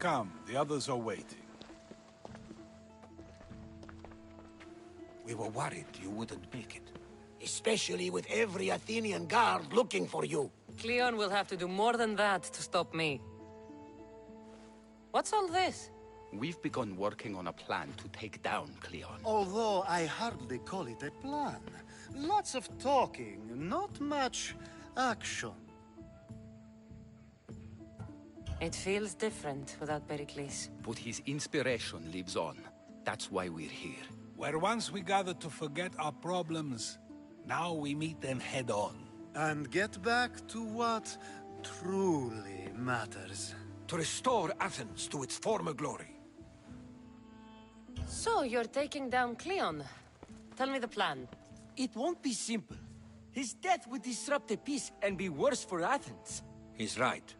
Come, the others are waiting. We were worried you wouldn't make it. Especially with every Athenian guard looking for you. Cleon will have to do more than that to stop me. What's all this? We've begun working on a plan to take down Cleon. Although I hardly call it a plan. Lots of talking, not much action. It feels different without Pericles. But his inspiration lives on. That's why we're here. Where once we gathered to forget our problems, now we meet them head-on. And get back to what truly matters. To restore Athens to its former glory. So, you're taking down Cleon. Tell me the plan. It won't be simple. His death would disrupt the peace and be worse for Athens. He's right.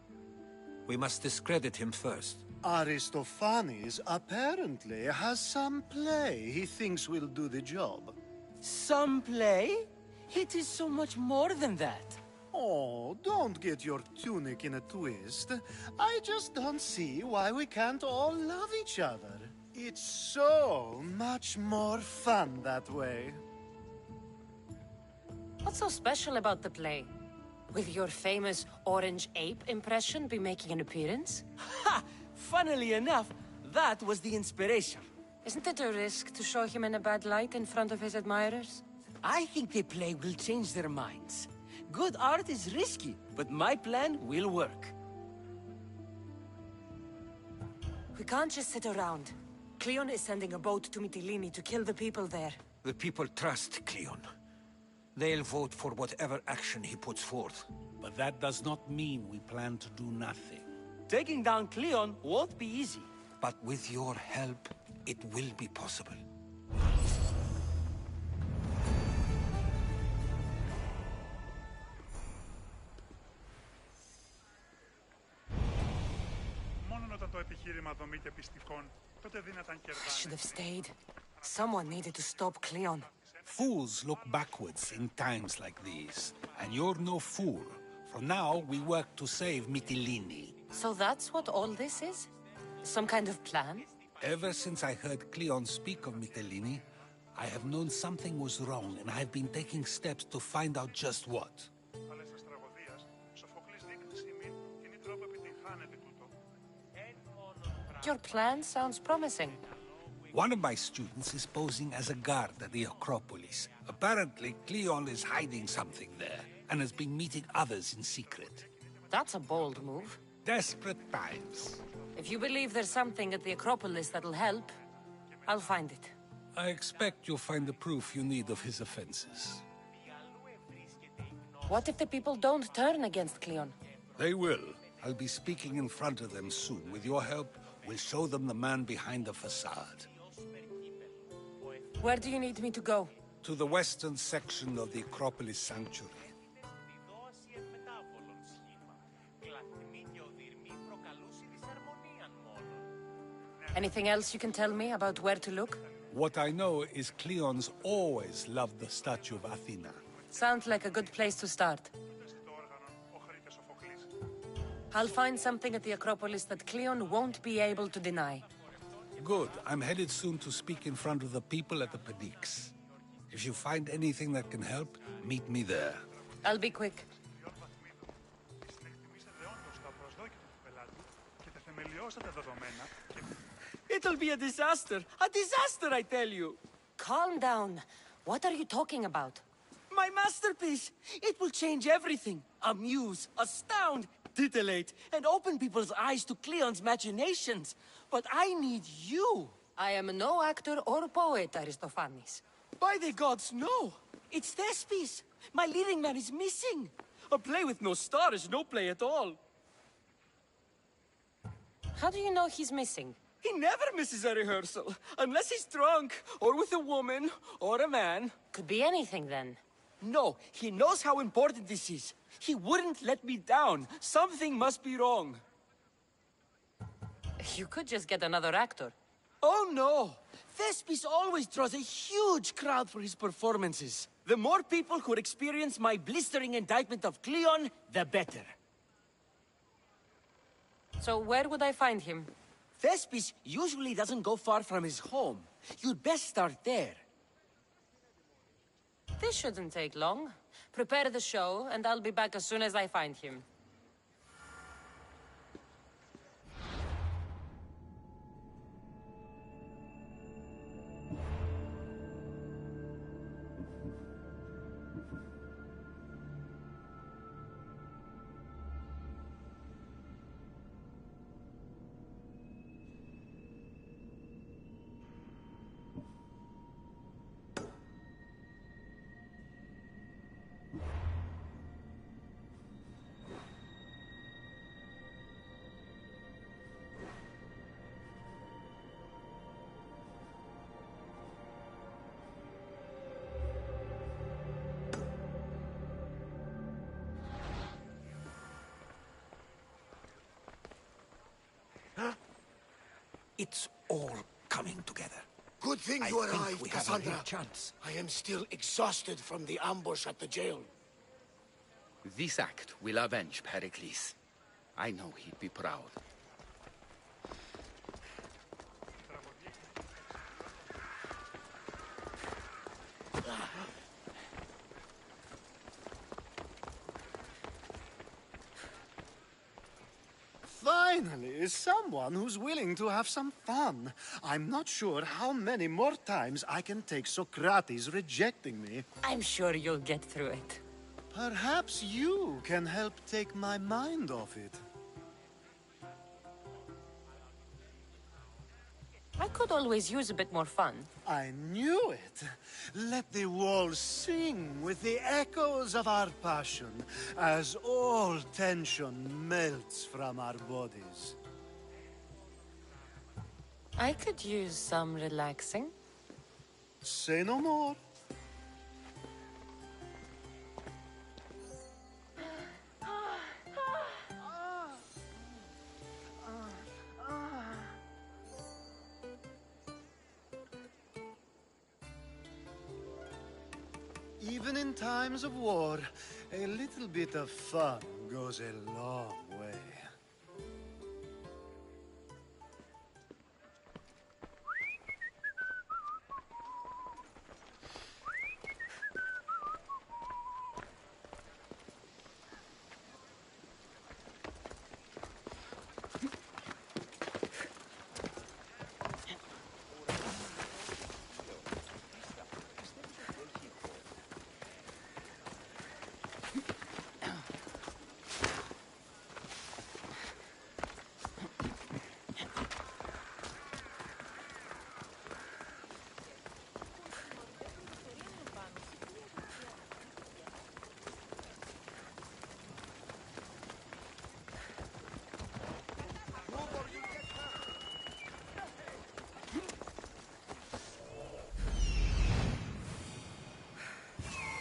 We must discredit him first. Aristophanes apparently has some play he thinks will do the job. Some play? It is so much more than that. Oh, don't get your tunic in a twist. I just don't see why we can't all love each other. It's so much more fun that way. What's so special about the play? Will your famous orange ape impression be making an appearance? Ha! Funnily enough, that was the inspiration. Isn't it a risk to show him in a bad light in front of his admirers? I think the play will change their minds. Good art is risky, but my plan will work. We can't just sit around. Cleon is sending a boat to Mytilene to kill the people there. The people trust Cleon. They'll vote for whatever action he puts forth. But that does not mean we plan to do nothing. Taking down Cleon won't be easy. But with your help, it will be possible. I should have stayed. Someone needed to stop Cleon. Fools look backwards in times like these. And you're no fool. From now, we work to save Mytilene. So that's what all this is? Some kind of plan? Ever since I heard Cleon speak of Mytilene, I have known something was wrong, and I've been taking steps to find out just what. Your plan sounds promising. One of my students is posing as a guard at the Acropolis. Apparently, Cleon is hiding something there, and has been meeting others in secret. That's a bold move. Desperate times. If you believe there's something at the Acropolis that'll help, I'll find it. I expect you'll find the proof you need of his offenses. What if the people don't turn against Cleon? They will. I'll be speaking in front of them soon. With your help, we'll show them the man behind the facade. Where do you need me to go? To the western section of the Acropolis Sanctuary. Anything else you can tell me about where to look? What I know is Cleon's always loved the statue of Athena. Sounds like a good place to start. I'll find something at the Acropolis that Cleon won't be able to deny. Good. I'm headed soon to speak in front of the people at the Pnyx. If you find anything that can help, meet me there. I'll be quick. It'll be a disaster! A disaster, I tell you! Calm down. What are you talking about? My masterpiece! It will change everything. Amuse, astound, titillate, and open people's eyes to Cleon's machinations. But I need you! I am no actor or poet, Aristophanes. By the gods, no! It's Thespis! My leading man is missing! A play with no star is no play at all. How do you know he's missing? He never misses a rehearsal, unless he's drunk, or with a woman, or a man. Could be anything then. No, he knows how important this is. He wouldn't let me down. Something must be wrong. You could just get another actor. Oh no! Thespis always draws a huge crowd for his performances. The more people who experience my blistering indictment of Cleon, the better. So where would I find him? Thespis usually doesn't go far from his home. You'd best start there. This shouldn't take long. Prepare the show, and I'll be back as soon as I find him. It's all coming together. Good thing I you think arrived, we have a Cassandra. real chance. I am still exhausted from the ambush at the jail. This act will avenge Pericles. I know he'd be proud. Finally, someone who's willing to have some fun. I'm not sure how many more times I can take Socrates rejecting me. I'm sure you'll get through it. Perhaps you can help take my mind off it. I could always use a bit more fun. I knew it. Let the walls sing with the echoes of our passion as all tension melts from our bodies. I could use some relaxing. Say no more. Even in times of war, a little bit of fun goes a long way.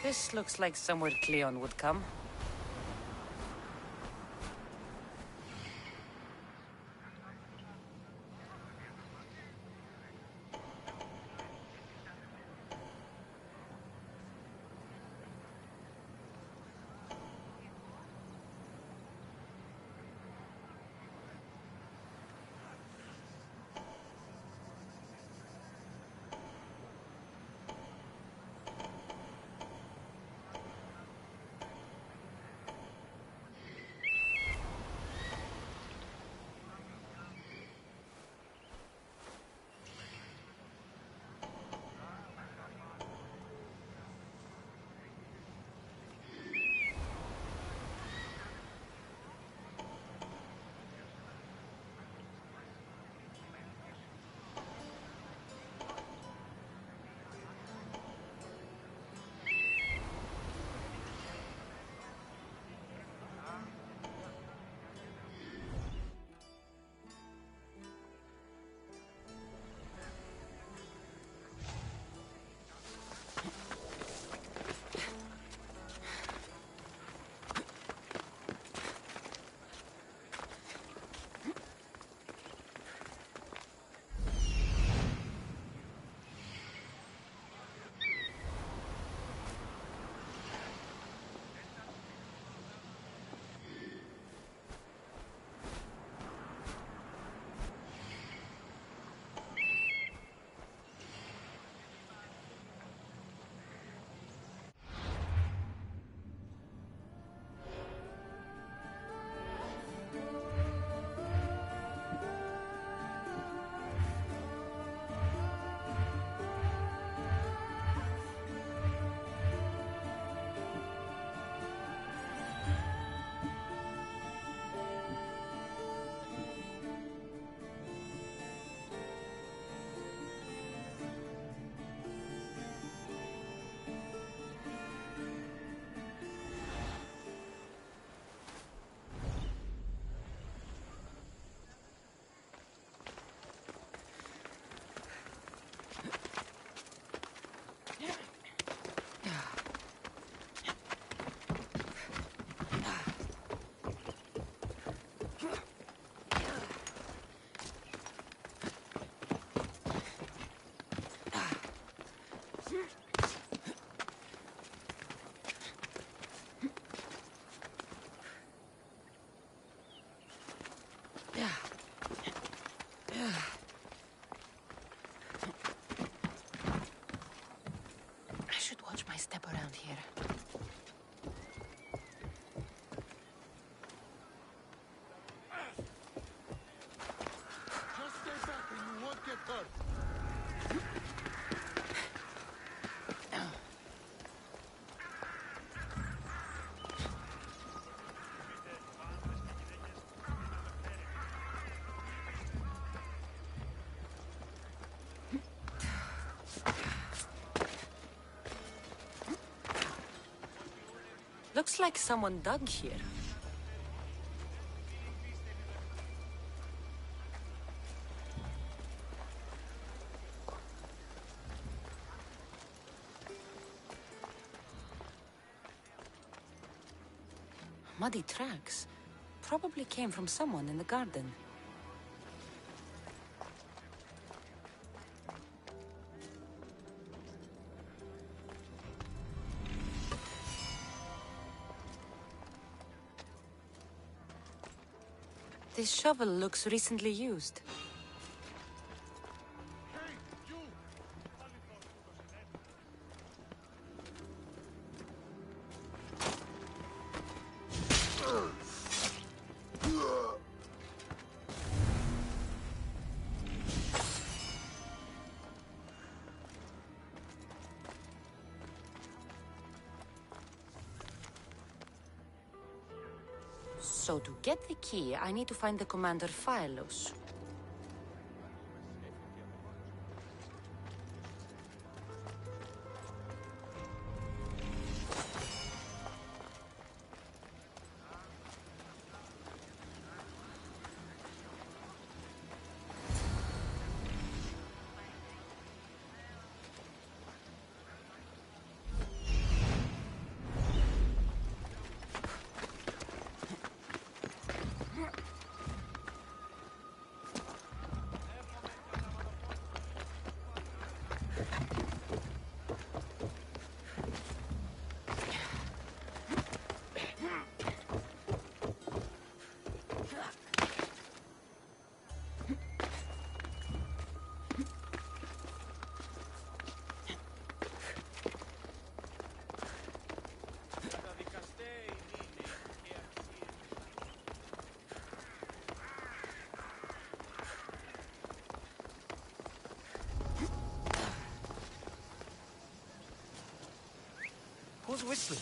This looks like somewhere Cleon would come. Looks like someone dug here. Muddy tracks. Probably came from someone in the garden. This shovel looks recently used. So to get the key, I need to find the commander Phylos. Who's whistling?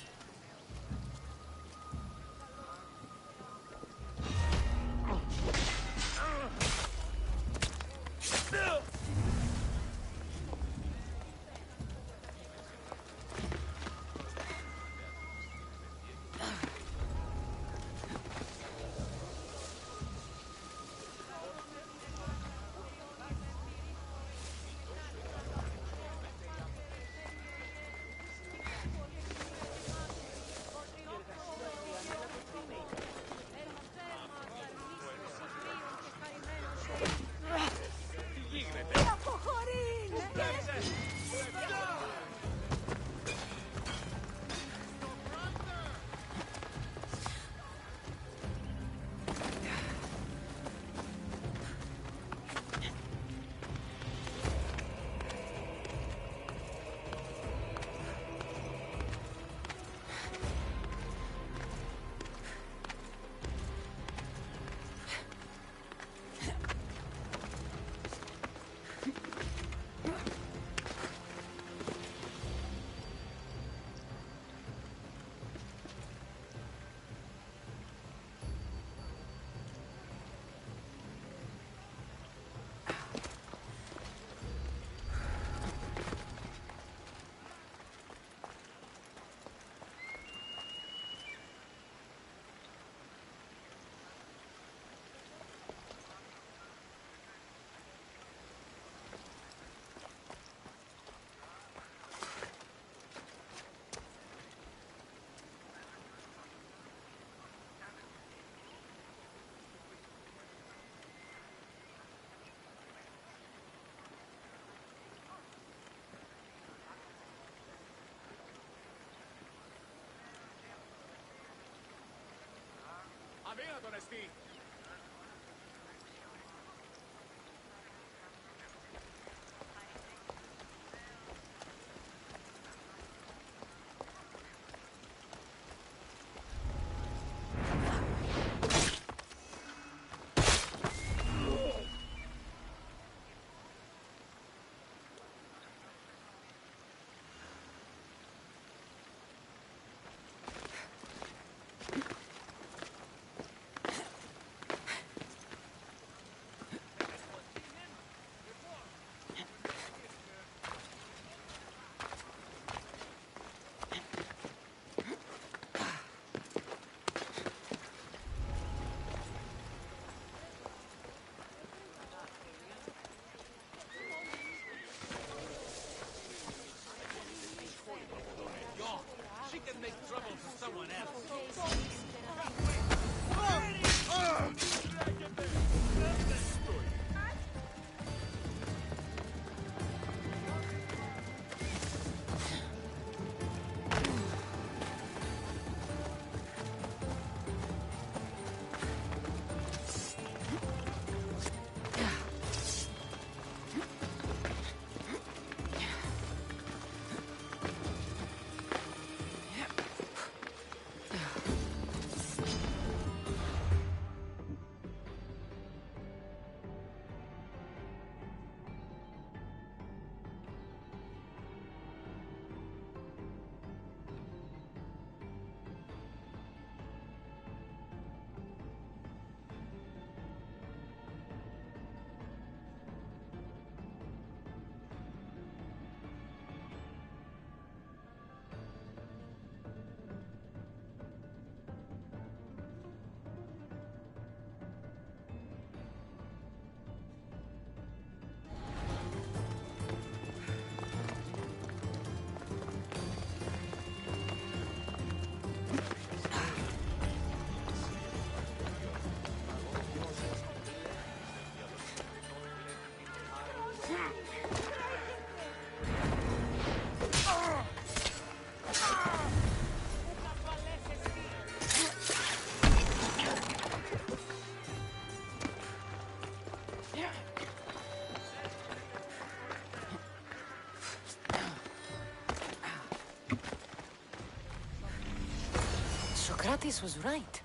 Socrates was right.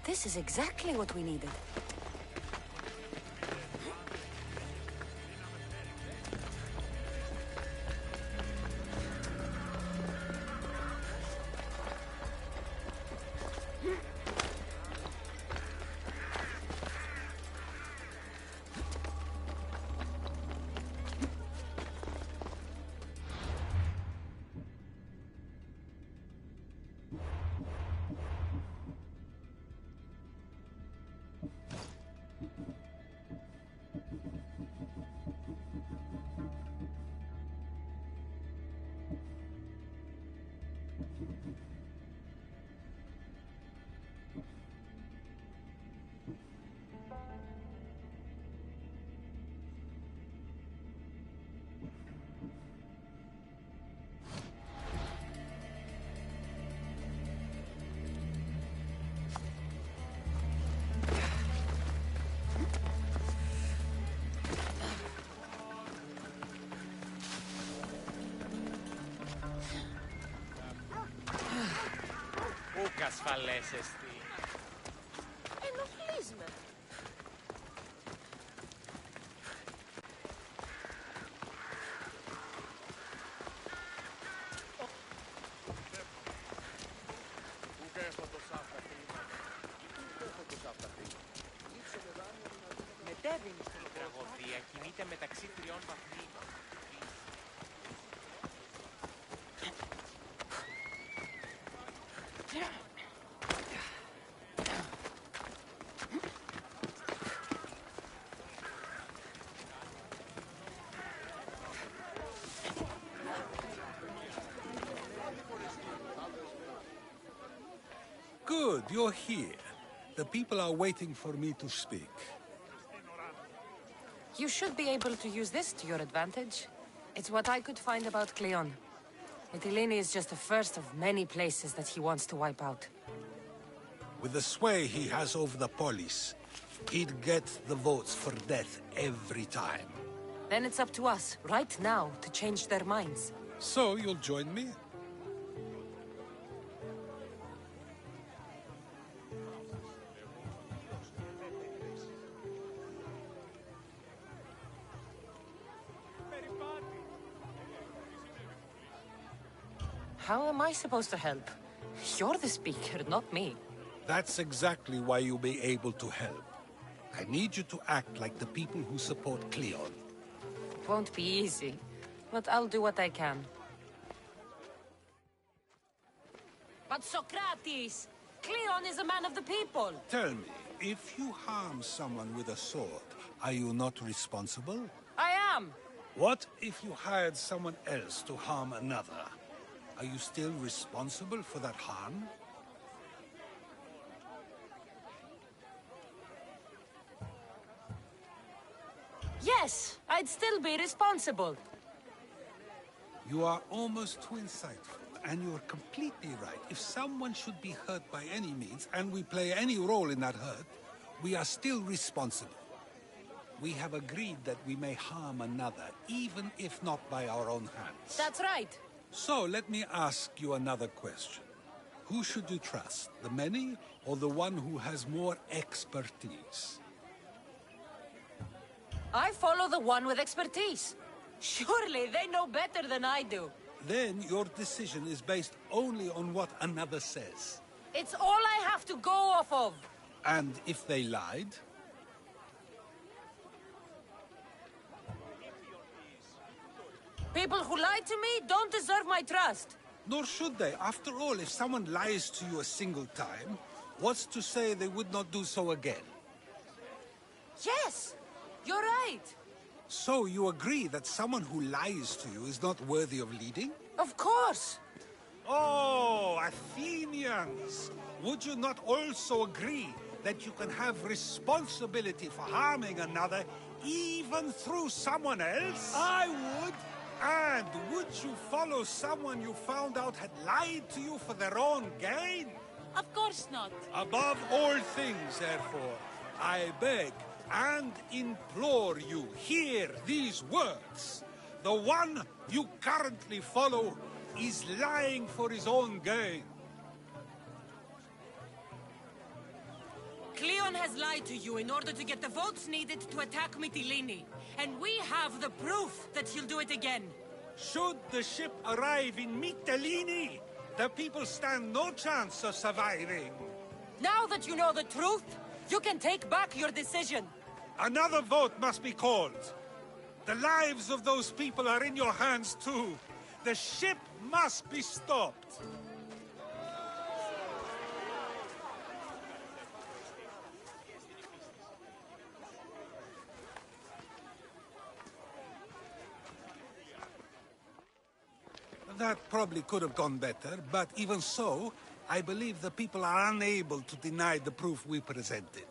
This is exactly what we needed. Πού κασφαλέσεστη. Ενοχλείς με. Μετέβηνη στην τραγωδία κινείται μεταξύ τριών βαθμών. Good, you're here. The people are waiting for me to speak. You should be able to use this to your advantage. It's what I could find about Cleon. Mytilene is just the first of many places that he wants to wipe out. With the sway he has over the polis, he'd get the votes for death every time. Then it's up to us, right now, to change their minds. So you'll join me? How am I supposed to help? You're the speaker, not me. That's exactly why you'll be able to help. I need you to act like the people who support Cleon. It won't be easy, but I'll do what I can. But Socrates! Cleon is a man of the people! Tell me, if you harm someone with a sword, are you not responsible? I am! What if you hired someone else to harm another? Are you still responsible for that harm? Yes, I'd still be responsible. You are almost too insightful, and you're completely right. If someone should be hurt by any means, and we play any role in that hurt, we are still responsible. We have agreed that we may harm another, even if not by our own hands. That's right. So, let me ask you another question. Who should you trust, the many or the one who has more expertise? I follow the one with expertise. Surely they know better than I do. Then your decision is based only on what another says. It's all I have to go off of. And if they lied? People who lie to me don't deserve my trust. Nor should they. After all, if someone lies to you a single time, what's to say they would not do so again? Yes, you're right. So you agree that someone who lies to you is not worthy of leading? Of course. Oh, Athenians! Would you not also agree that you can have responsibility for harming another even through someone else? I would. And would you follow someone you found out had lied to you for their own gain? Of course not. Above all things, therefore, I beg and implore you, hear these words. The one you currently follow is lying for his own gain. Cleon has lied to you in order to get the votes needed to attack Mytilene. And we have the proof that he'll do it again. Should the ship arrive in Mytilene, the people stand no chance of surviving. Now that you know the truth, you can take back your decision. Another vote must be called. The lives of those people are in your hands too. The ship must be stopped. That probably could have gone better, but even so, I believe the people are unable to deny the proof we presented.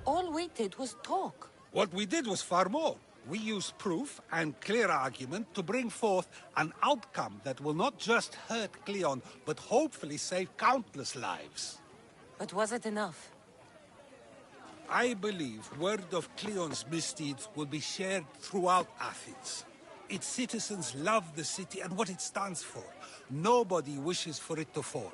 All we did was talk. What we did was far more. We used proof and clear argument to bring forth an outcome that will not just hurt Cleon, but hopefully save countless lives. But was it enough? I believe word of Cleon's misdeeds will be shared throughout Athens. Its citizens love the city and what it stands for. Nobody wishes for it to fall.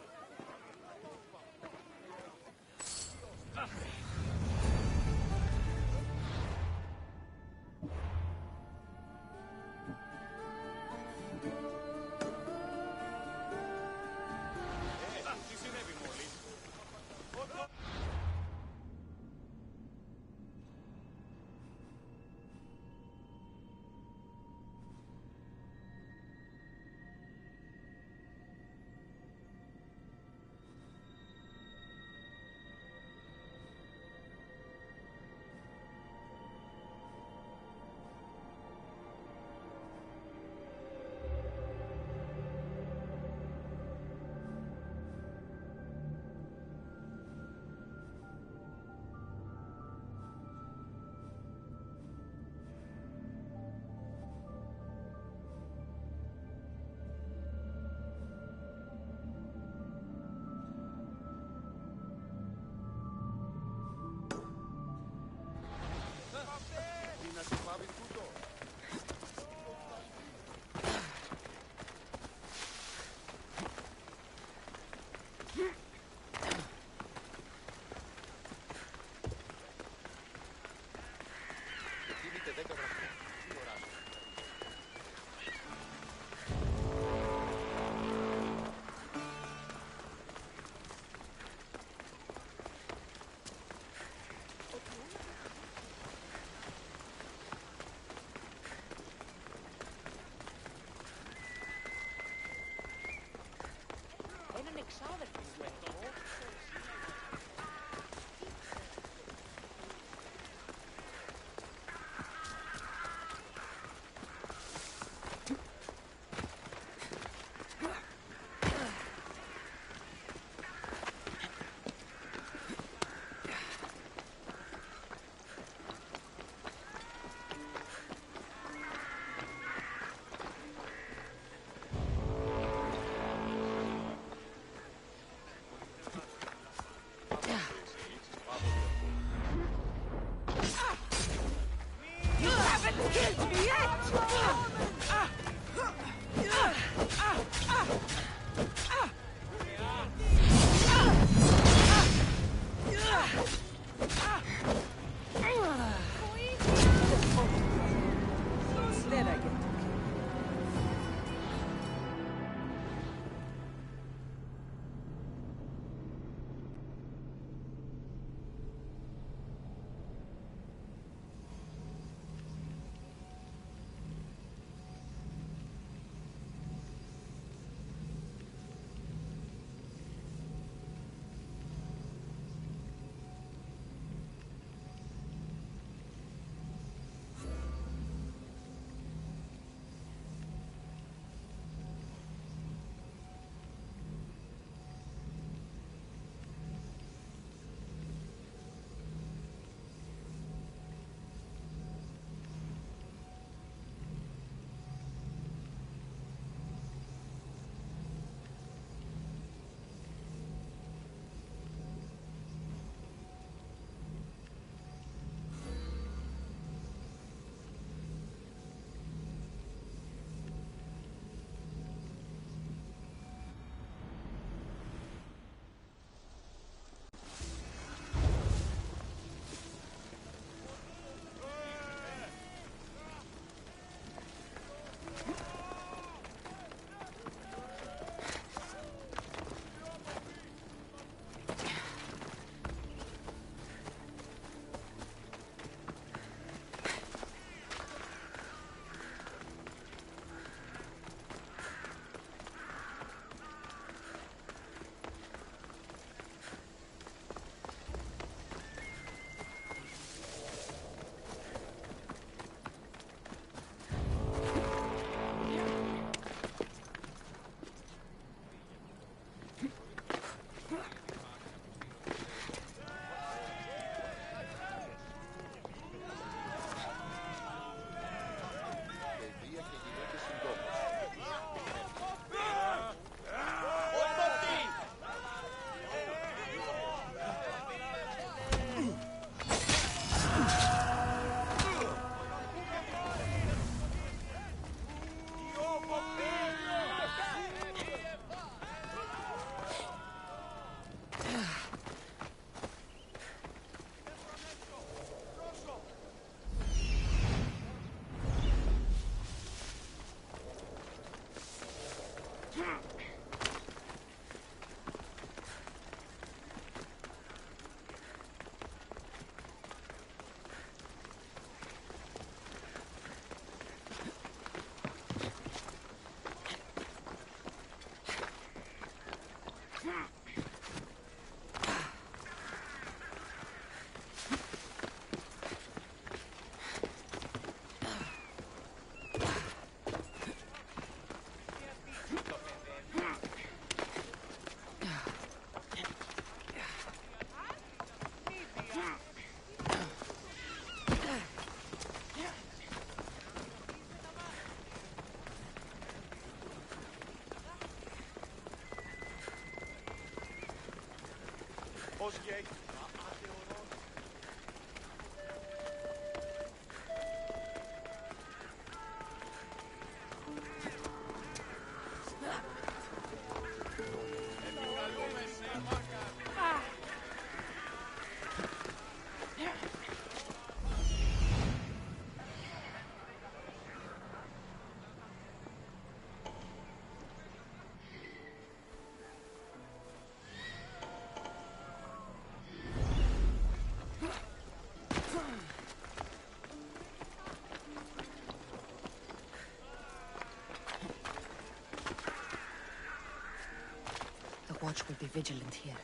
The watch will be vigilant here.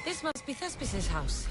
This must be Thespis' house.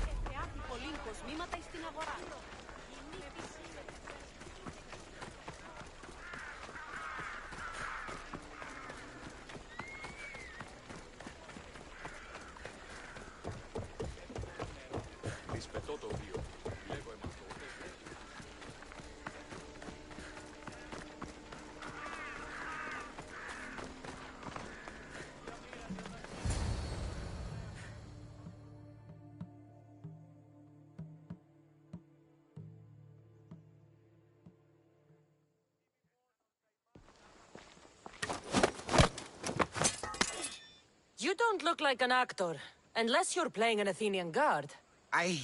You don't look like an actor, unless you're playing an Athenian guard. I...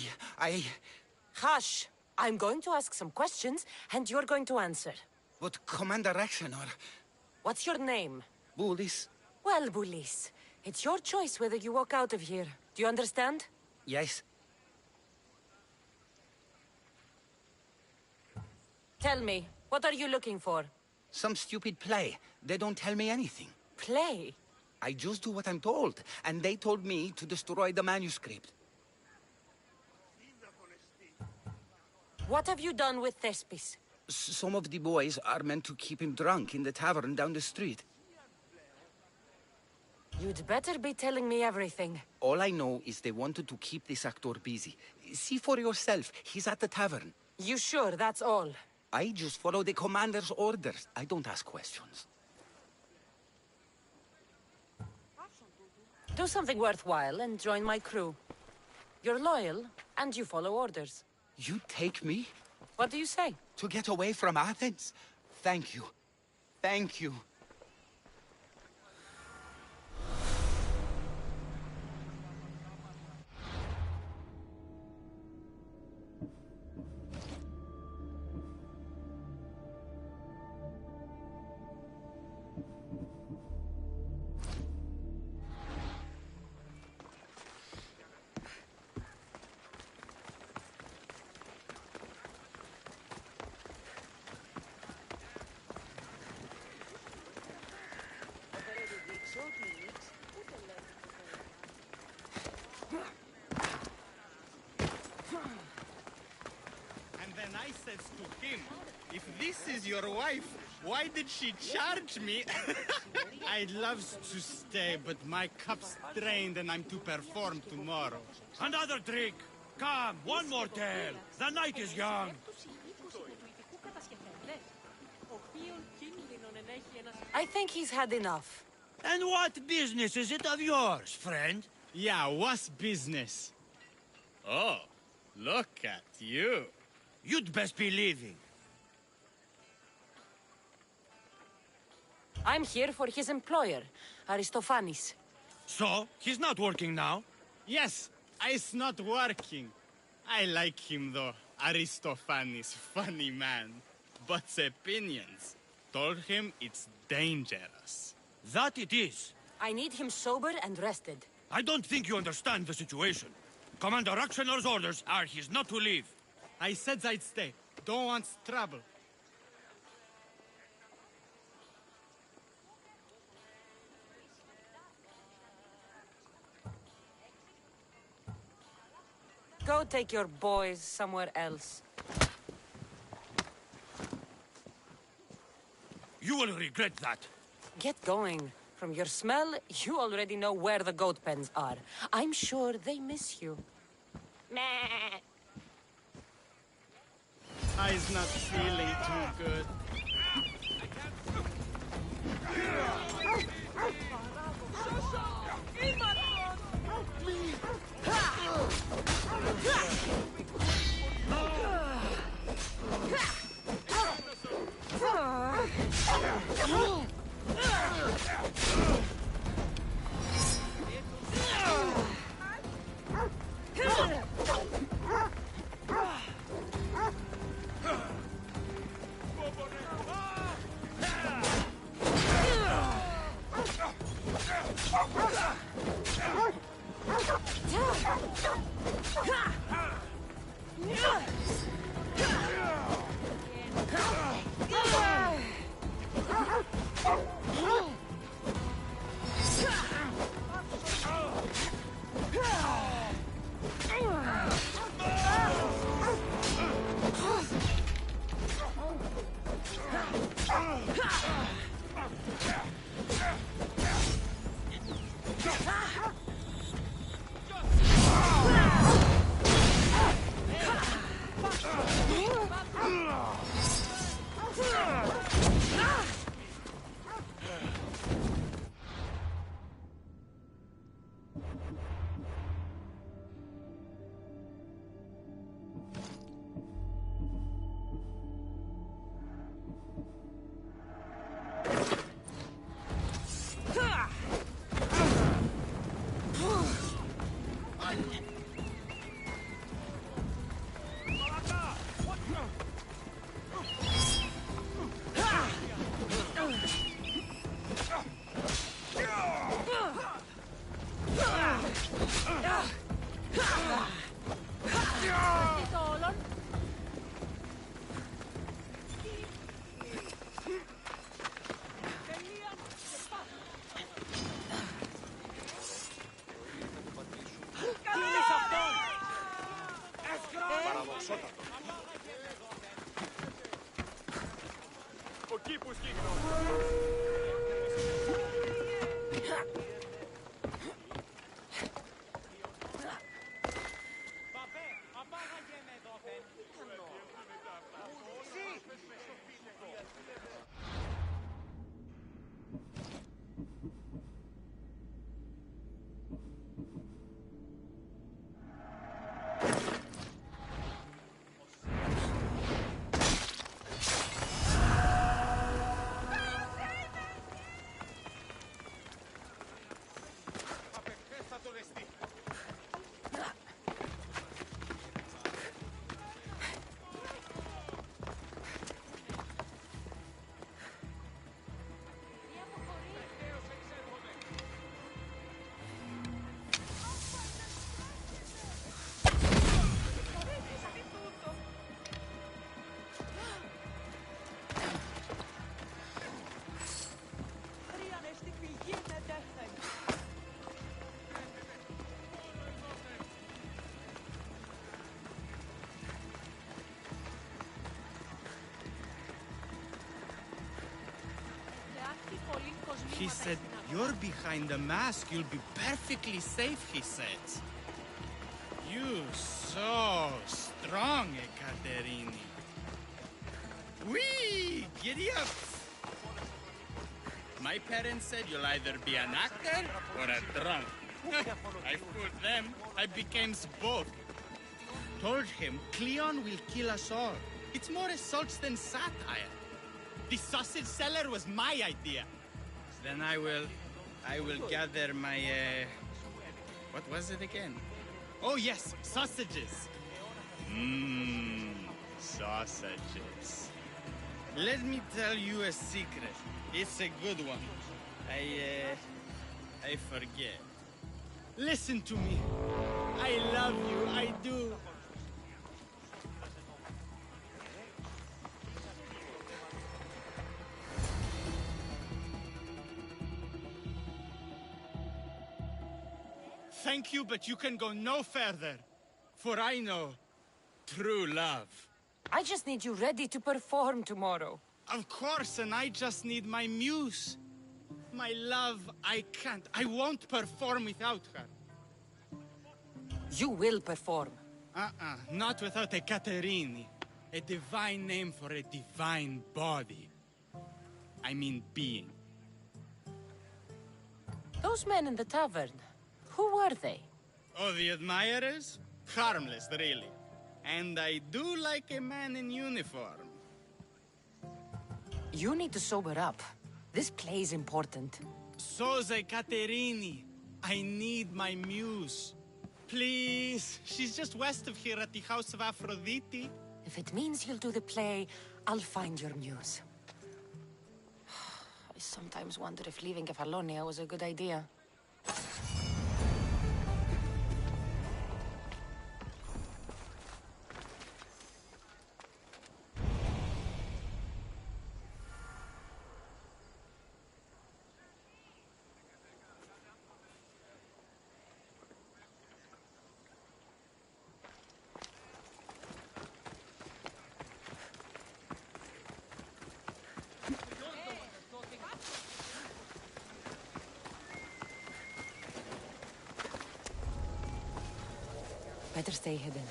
Hush! I'm going to ask some questions, and you're going to answer. But Commander Rexenor... What's your name? Bullis? Well, Bulis, it's your choice whether you walk out of here. Do you understand? Yes. Tell me, what are you looking for? Some stupid play. They don't tell me anything. Play? I just do what I'm told, and they told me to destroy the manuscript. What have you done with Thespis? Some of the boys are meant to keep him drunk in the tavern down the street. You'd better be telling me everything. All I know is they wanted to keep this actor busy. See for yourself, he's at the tavern. You sure that's all? I just follow the commander's orders. I don't ask questions. Do something worthwhile and join my crew. You're loyal, and you follow orders. You take me? What do you say? To get away from Athens? Thank you. Thank you. And then I said to him, if this is your wife, why did she charge me? I'd love to stay, but my cup's drained and I'm to perform tomorrow. Another drink! Come, one more tale! The night is young! I think he's had enough. And what business is it of yours, friend? Yeah, what's business? Oh, look at you. You'd best be leaving. I'm here for his employer, Aristophanes. So, he's not working now? Yes, it's not working. I like him though. Aristophanes, funny man. But opinions. told him it's dangerous. That it is. I need him sober and rested. I don't think you understand the situation. Commander Aktioner's orders are he's not to leave. I said I'd stay. Don't want trouble. Go take your boys somewhere else. You will regret that. Get going. From your smell, you already know where the goat pens are. I'm sure they miss you. Meh. I's not feeling too good. He said, "You're behind the mask. You'll be perfectly safe," he said. You so strong, Ekaterini. Whee! Giddy up! My parents said you'll either be an actor or a drunk. I fooled them. I became both. Told him Cleon will kill us all. It's more assaults than satire. The sausage seller was my idea. Then I will gather my, what was it again? Oh yes, sausages. Sausages. Let me tell you a secret. It's a good one. I forget. Listen to me. I love you, I do. Thank you, but you can go no further. For I know true love. I just need you ready to perform tomorrow. Of course, and I just need my muse. My love, I can't. I won't perform without her. You will perform. Not without a Caterini. A divine name for a divine body. I mean being. Those men in the tavern, who were they? Oh, the admirers? Harmless, really. And I do like a man in uniform. You need to sober up. This play is important. Soze Caterini. I need my muse. Please. She's just west of here at the House of Aphrodite. If it means you'll do the play, I'll find your muse. I sometimes wonder if leaving Kefalonia was a good idea. Better stay hidden.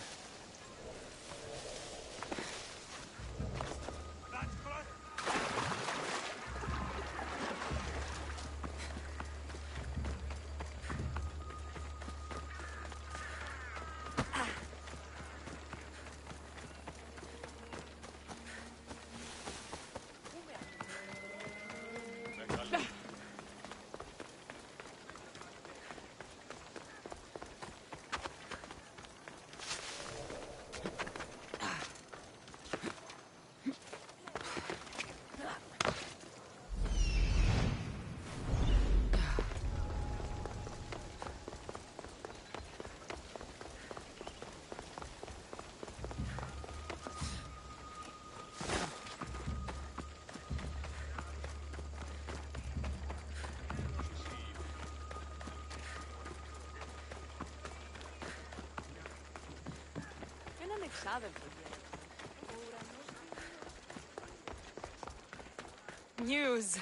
News.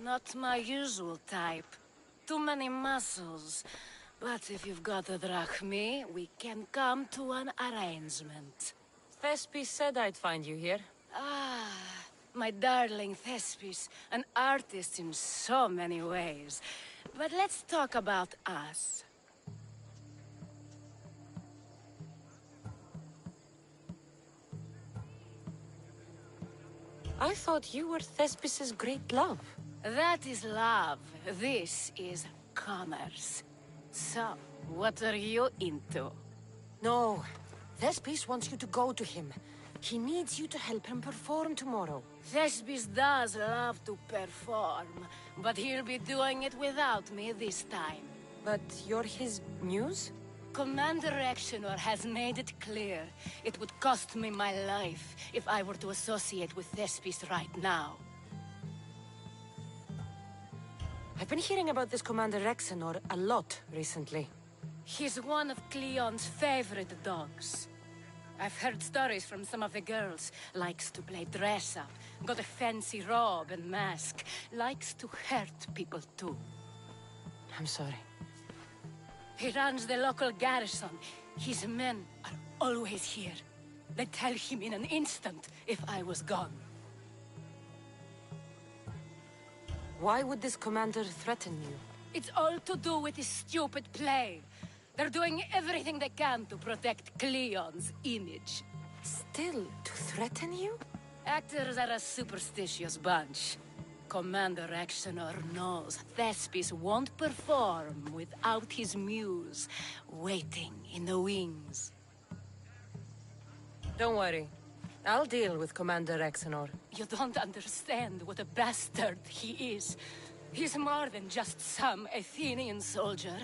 Not my usual type. Too many muscles. But if you've got a drachmi, we can come to an arrangement. Thespis said I'd find you here. Ah, my darling Thespis, an artist in so many ways. But let's talk about us. I thought you were Thespis's great love. That is love. This is commerce. So, what are you into? No. Thespis wants you to go to him. He needs you to help him perform tomorrow. Thespis does love to perform, but he'll be doing it without me this time. But you're his muse? Commander Rexenor has made it clear it would cost me my life if I were to associate with Thespis right now. I've been hearing about this Commander Rexenor a lot recently. He's one of Cleon's favorite dogs. I've heard stories from some of the girls. Likes to play dress-up, got a fancy robe and mask. Likes to hurt people too. I'm sorry. He runs the local garrison. His men are always here. They'd tell him in an instant if I was gone. Why would this commander threaten you? It's all to do with his stupid play. They're doing everything they can to protect Cleon's image. Still, to threaten you? Actors are a superstitious bunch. Commander Exenor knows Thespis won't perform without his muse waiting in the wings. Don't worry. I'll deal with Commander Exenor. You don't understand what a bastard he is. He's more than just some Athenian soldier.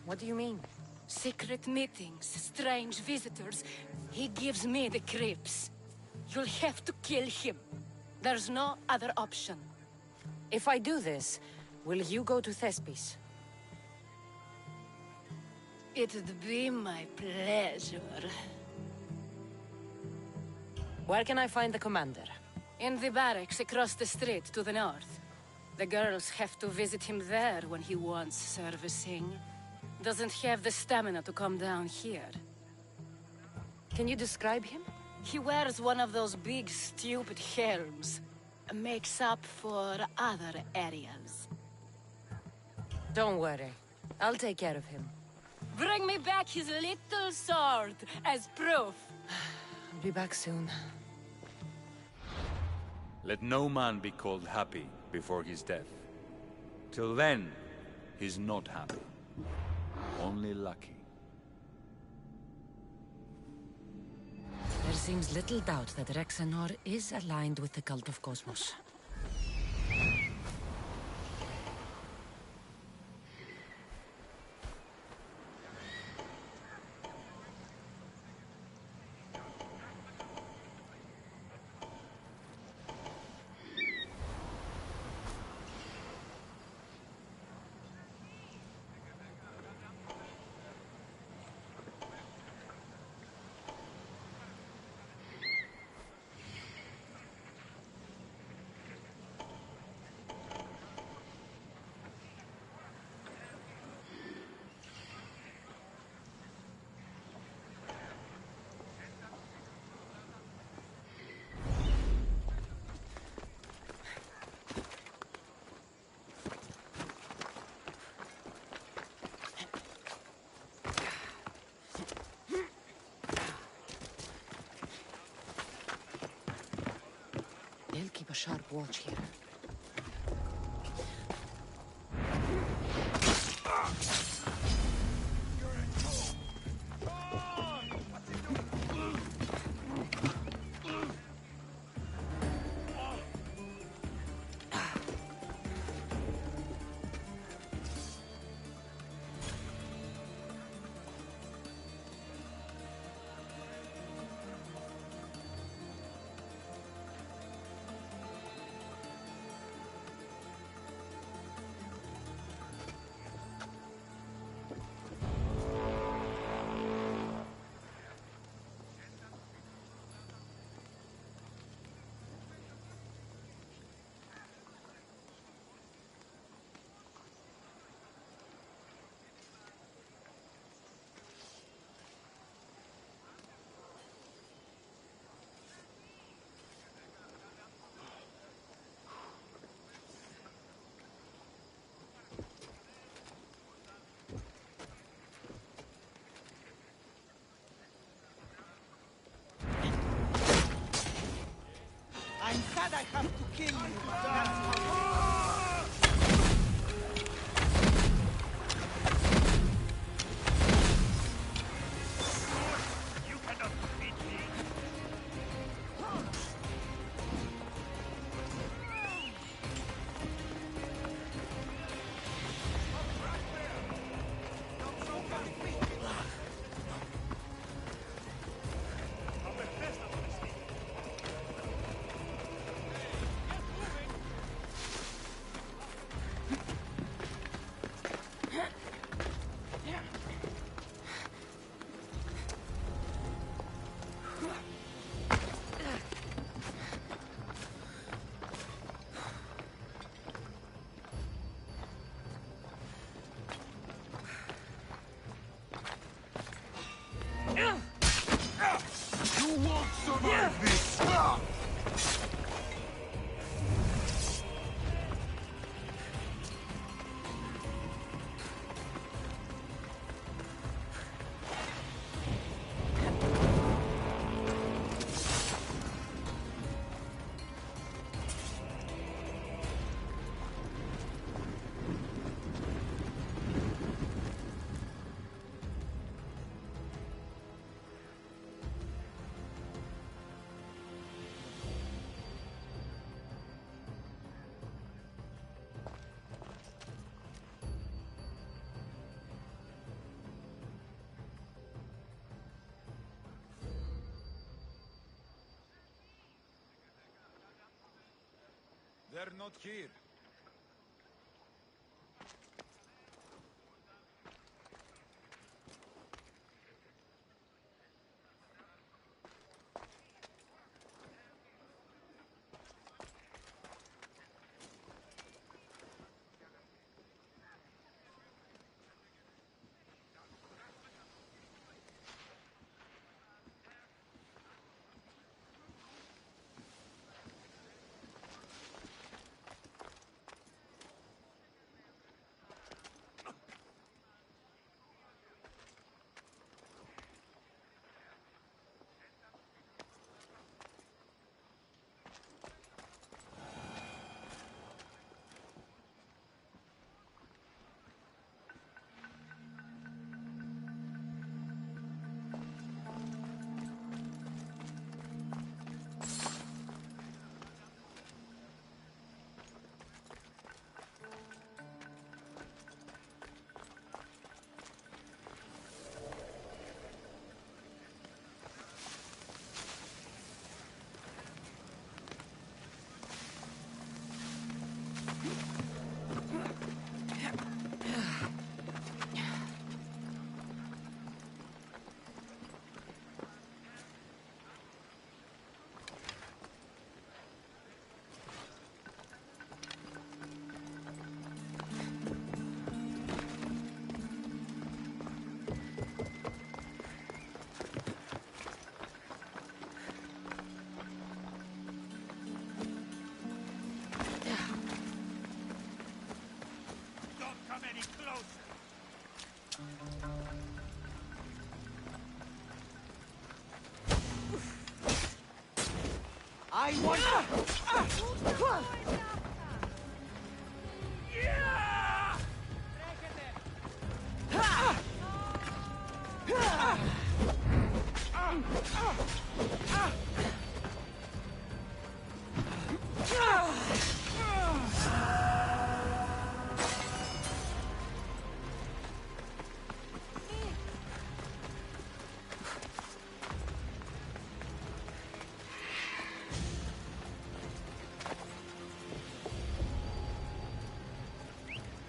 What do you mean? Secret meetings, strange visitors. He gives me the creeps. You'll have to kill him. There's no other option. If I do this, will you go to Thespis? It'd be my pleasure. Where can I find the commander? In the barracks across the street to the north. The girls have to visit him there when he wants servicing. Doesn't have the stamina to come down here. Can you describe him? He wears one of those big, stupid helms. Makes up for other areas. Don't worry. I'll take care of him. Bring me back his little sword as proof. I'll be back soon. Let no man be called happy before his death. Till then, he's not happy. Only lucky. There seems little doubt that Rexenor is aligned with the cult of Cosmos. They'll keep a sharp watch here. I'm sad I have to kill you, but that's how... They're not here. I want...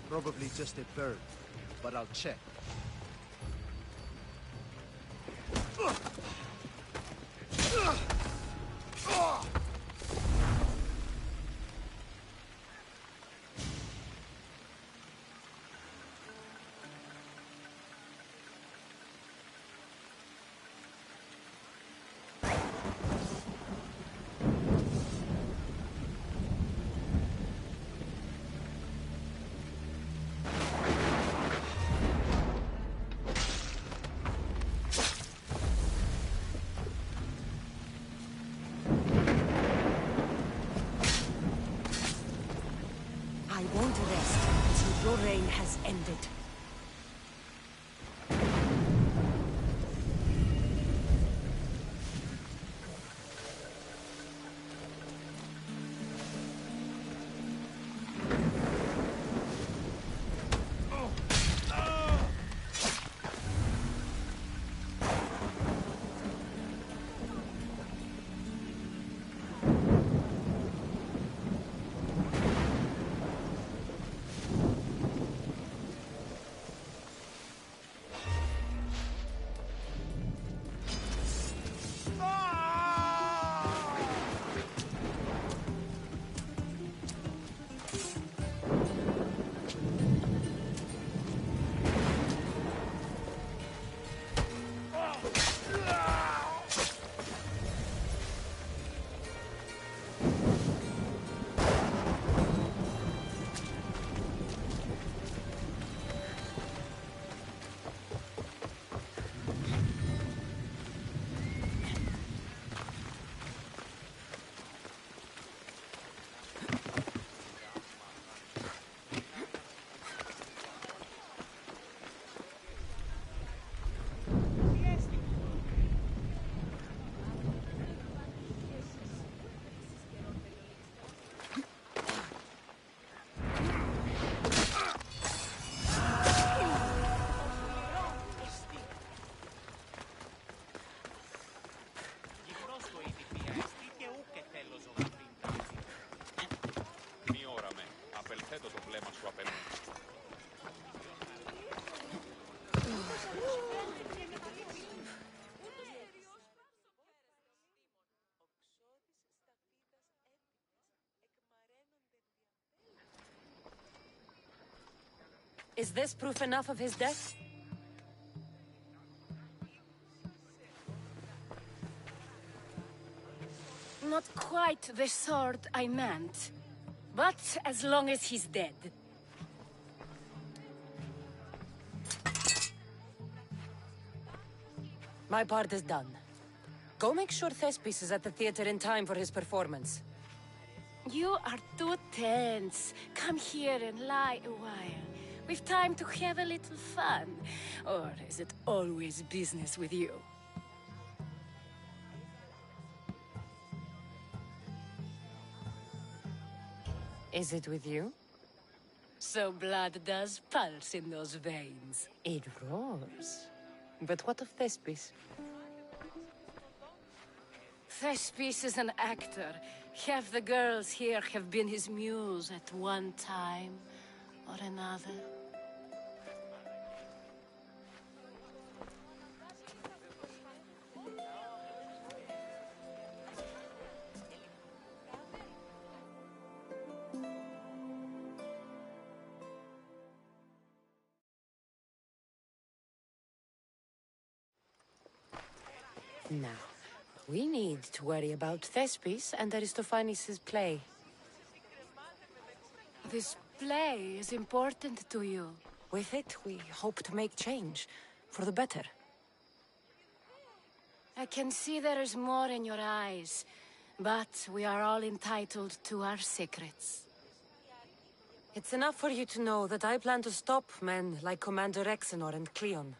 Probably just a bird, but I'll check. I won't rest until your reign has ended. Is this proof enough of his death? Not quite the sort I meant. But as long as he's dead. My part is done. Go make sure Thespis is at the theater in time for his performance. You are too tense. Come here and lie a while. We've time to have a little fun. Or is it always business with you? Is it with you? So blood does pulse in those veins. It roars. But what of Thespis? Thespis is an actor. Half the girls here have been his muse at one time or another. Now, we need to worry about Thespis and Aristophanes' play. This play is important to you. With it, we hope to make change, for the better. I can see there is more in your eyes, but we are all entitled to our secrets. It's enough for you to know that I plan to stop men like Commander Rexenor and Cleon.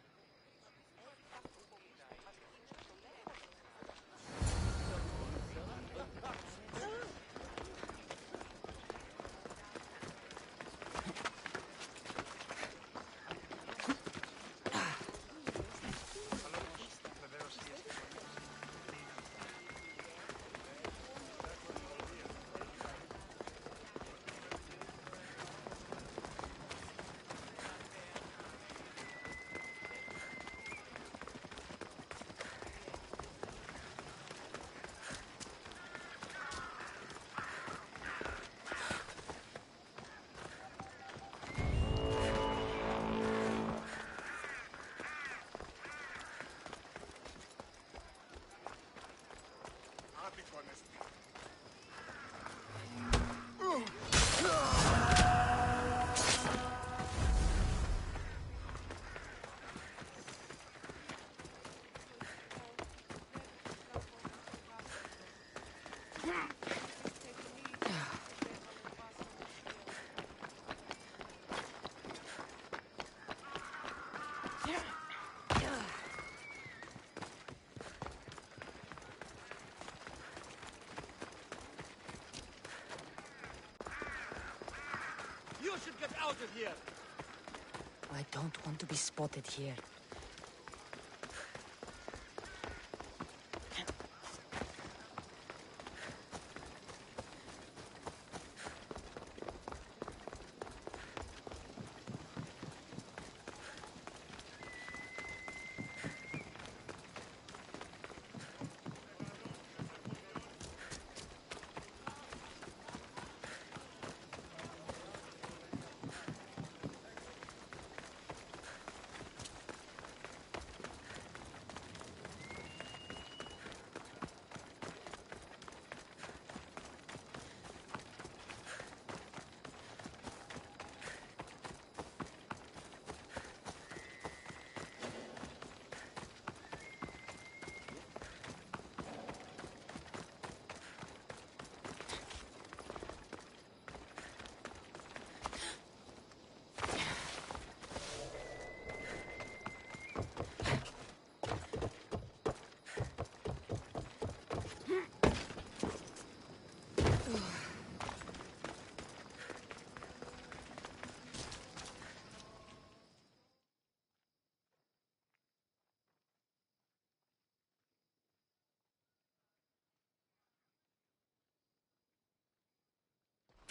You should get out of here! I don't want to be spotted here.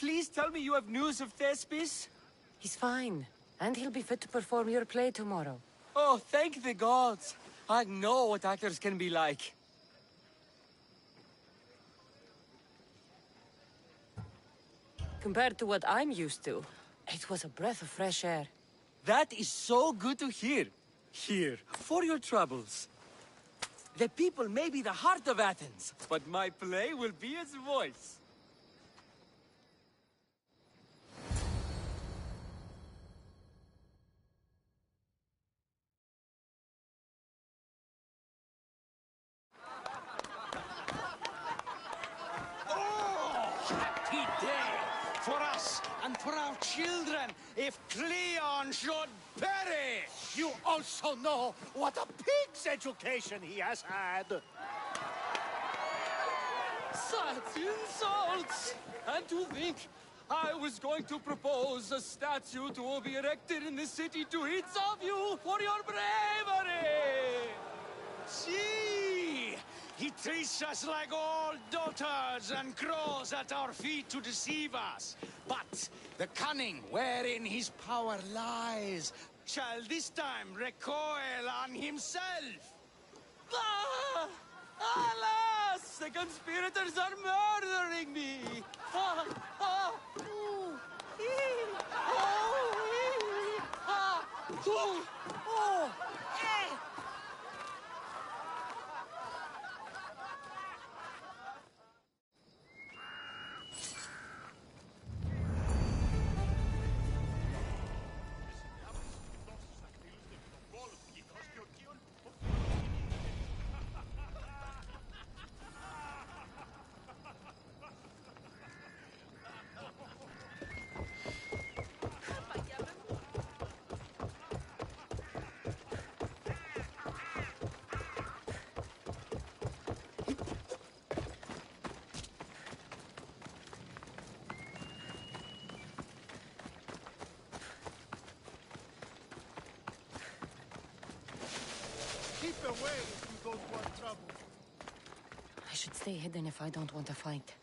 Please tell me you have news of Thespis? He's fine, and he'll be fit to perform your play tomorrow. Oh, thank the gods! I know what actors can be like. Compared to what I'm used to, it was a breath of fresh air. That is so good to hear. Here, for your troubles. The people may be the heart of Athens, but my play will be its voice. Happy day for us and for our children if Cleon should perish! You also know what a pig's education he has had. Such insults! And to think I was going to propose a statue to be erected in the city to each of you for your bravery! See! He treats us like old daughters and crawls at our feet to deceive us. But the cunning wherein his power lies shall this time recoil on himself. Ah! Alas! The conspirators are murdering me! Ah! Ah! Ooh! Ee! Oh! Ee! Ah! Ooh! Oh! Eh! Keep away if you don't want trouble. I should stay hidden if I don't want to fight.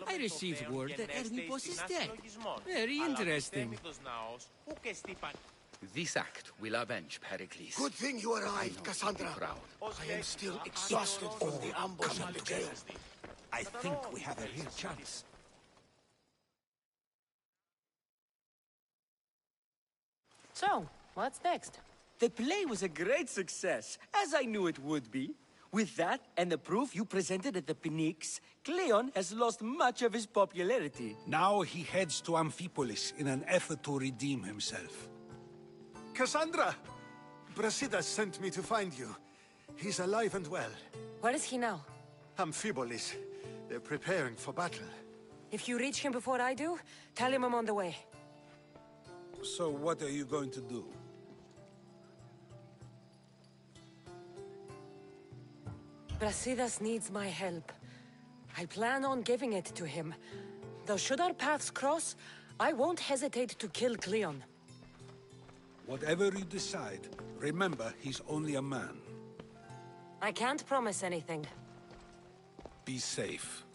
I received word that Hermippos is dead. Very interesting. This act will avenge Pericles. Good thing you arrived, Cassandra. Proud. I am still exhausted from the ambush and betrayal. I think we have a real chance. So, what's next? The play was a great success, as I knew it would be. With that, and the proof you presented at the Pnyx, Cleon has lost much of his popularity. Now he heads to Amphipolis in an effort to redeem himself. Cassandra! Brasidas sent me to find you. He's alive and well. Where is he now? Amphipolis. They're preparing for battle. If you reach him before I do, tell him I'm on the way. So what are you going to do? Brasidas needs my help. I plan on giving it to him. Though should our paths cross, I won't hesitate to kill Cleon. Whatever you decide, remember he's only a man. I can't promise anything. Be safe.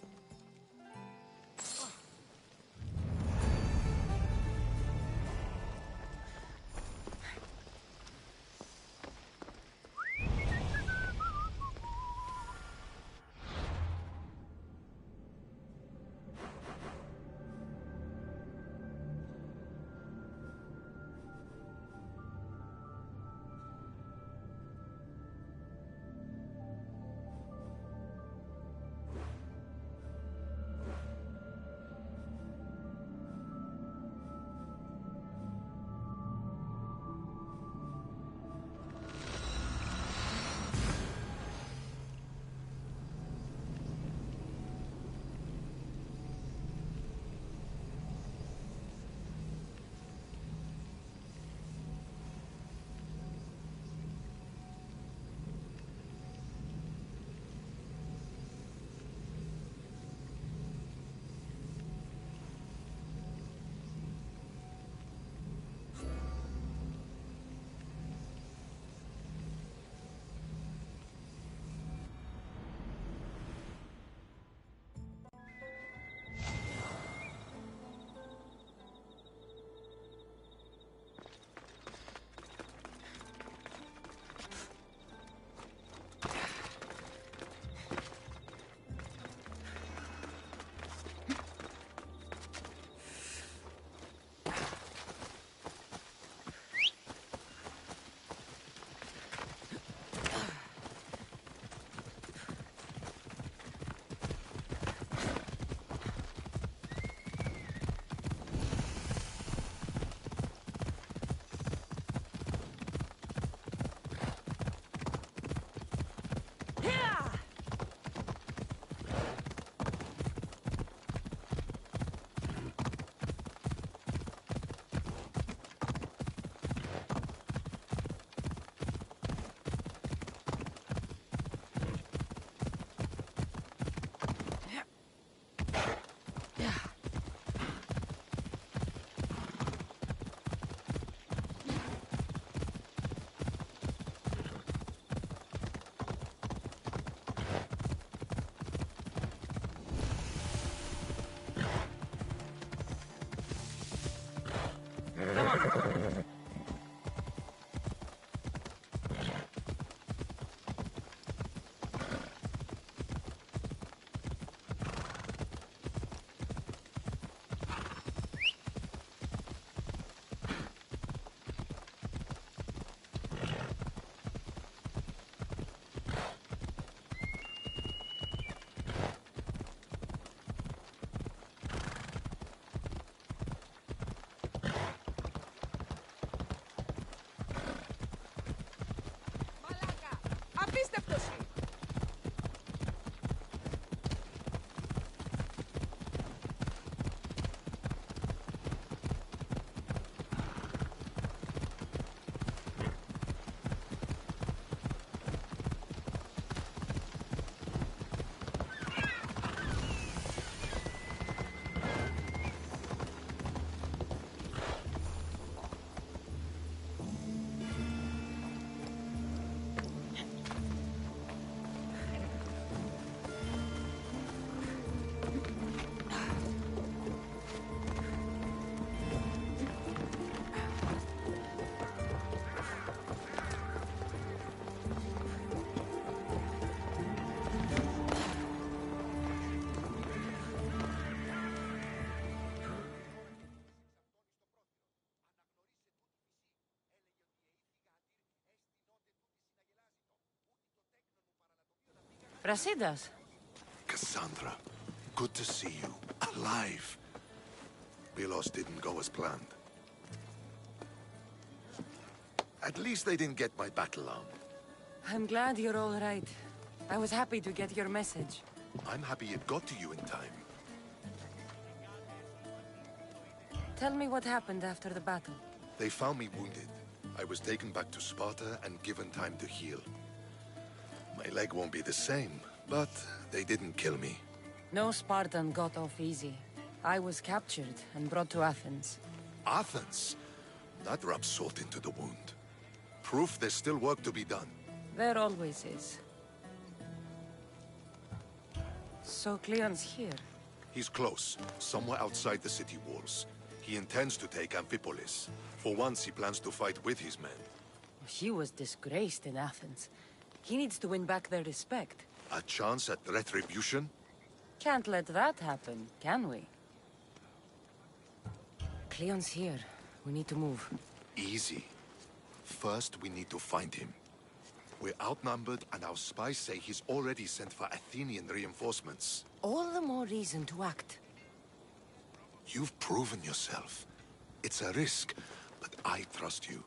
Απίστευτος! Brasidas. Cassandra, good to see you. Alive. Milos didn't go as planned. At least they didn't get my battle arm. I'm glad you're all right. I was happy to get your message. I'm happy it got to you in time. Tell me what happened after the battle. They found me wounded. I was taken back to Sparta and given time to heal. My leg won't be the same, but they didn't kill me. No Spartan got off easy. I was captured and brought to Athens. Athens? That rubs salt into the wound. Proof there's still work to be done. There always is. So Cleon's here? He's close, somewhere outside the city walls. He intends to take Amphipolis. For once, he plans to fight with his men. He was disgraced in Athens. He needs to win back their respect. A chance at retribution? Can't let that happen, can we? Cleon's here. We need to move. Easy. First, we need to find him. We're outnumbered, and our spies say he's already sent for Athenian reinforcements. All the more reason to act. You've proven yourself. It's a risk, but I trust you.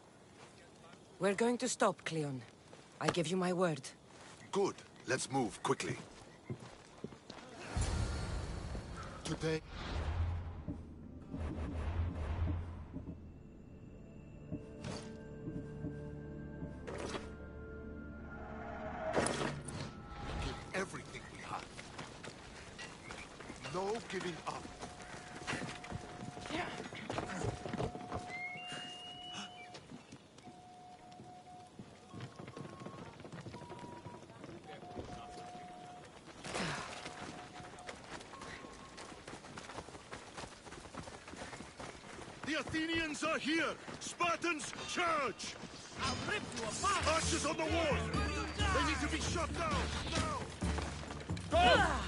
We're going to stop, Cleon. I give you my word. Good. Let's move quickly. Today... Give everything we have. No giving up. The Athenians are here! Spartans, charge! I'll rip you apart! Archers on the wall! They need to be shot down! Now!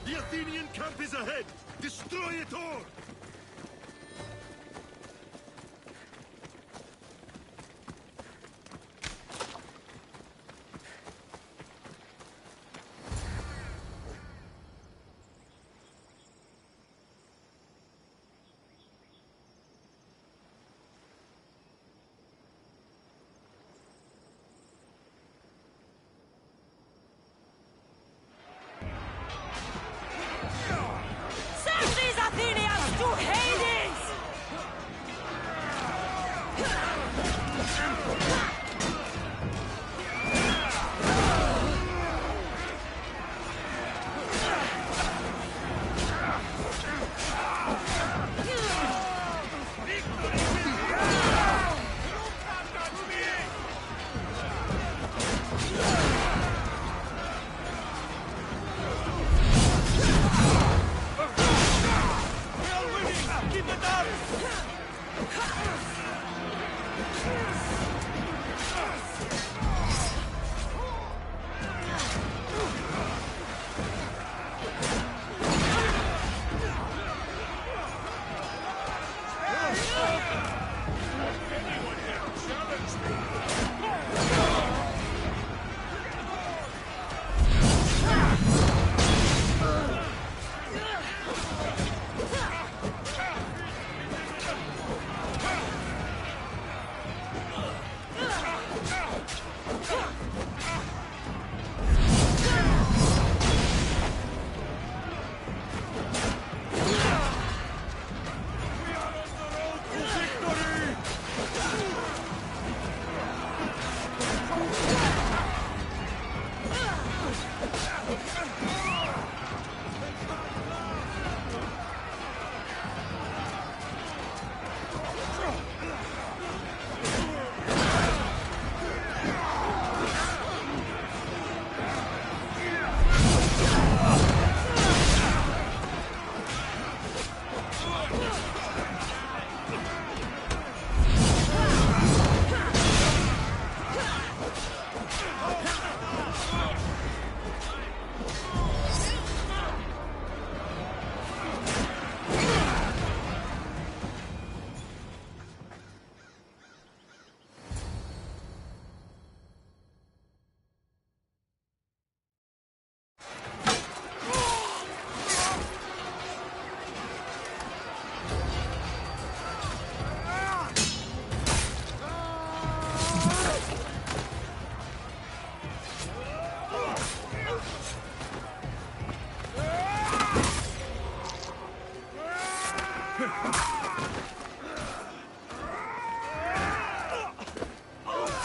The Athenian camp is ahead! Destroy it all! Send these Athenians to Hades!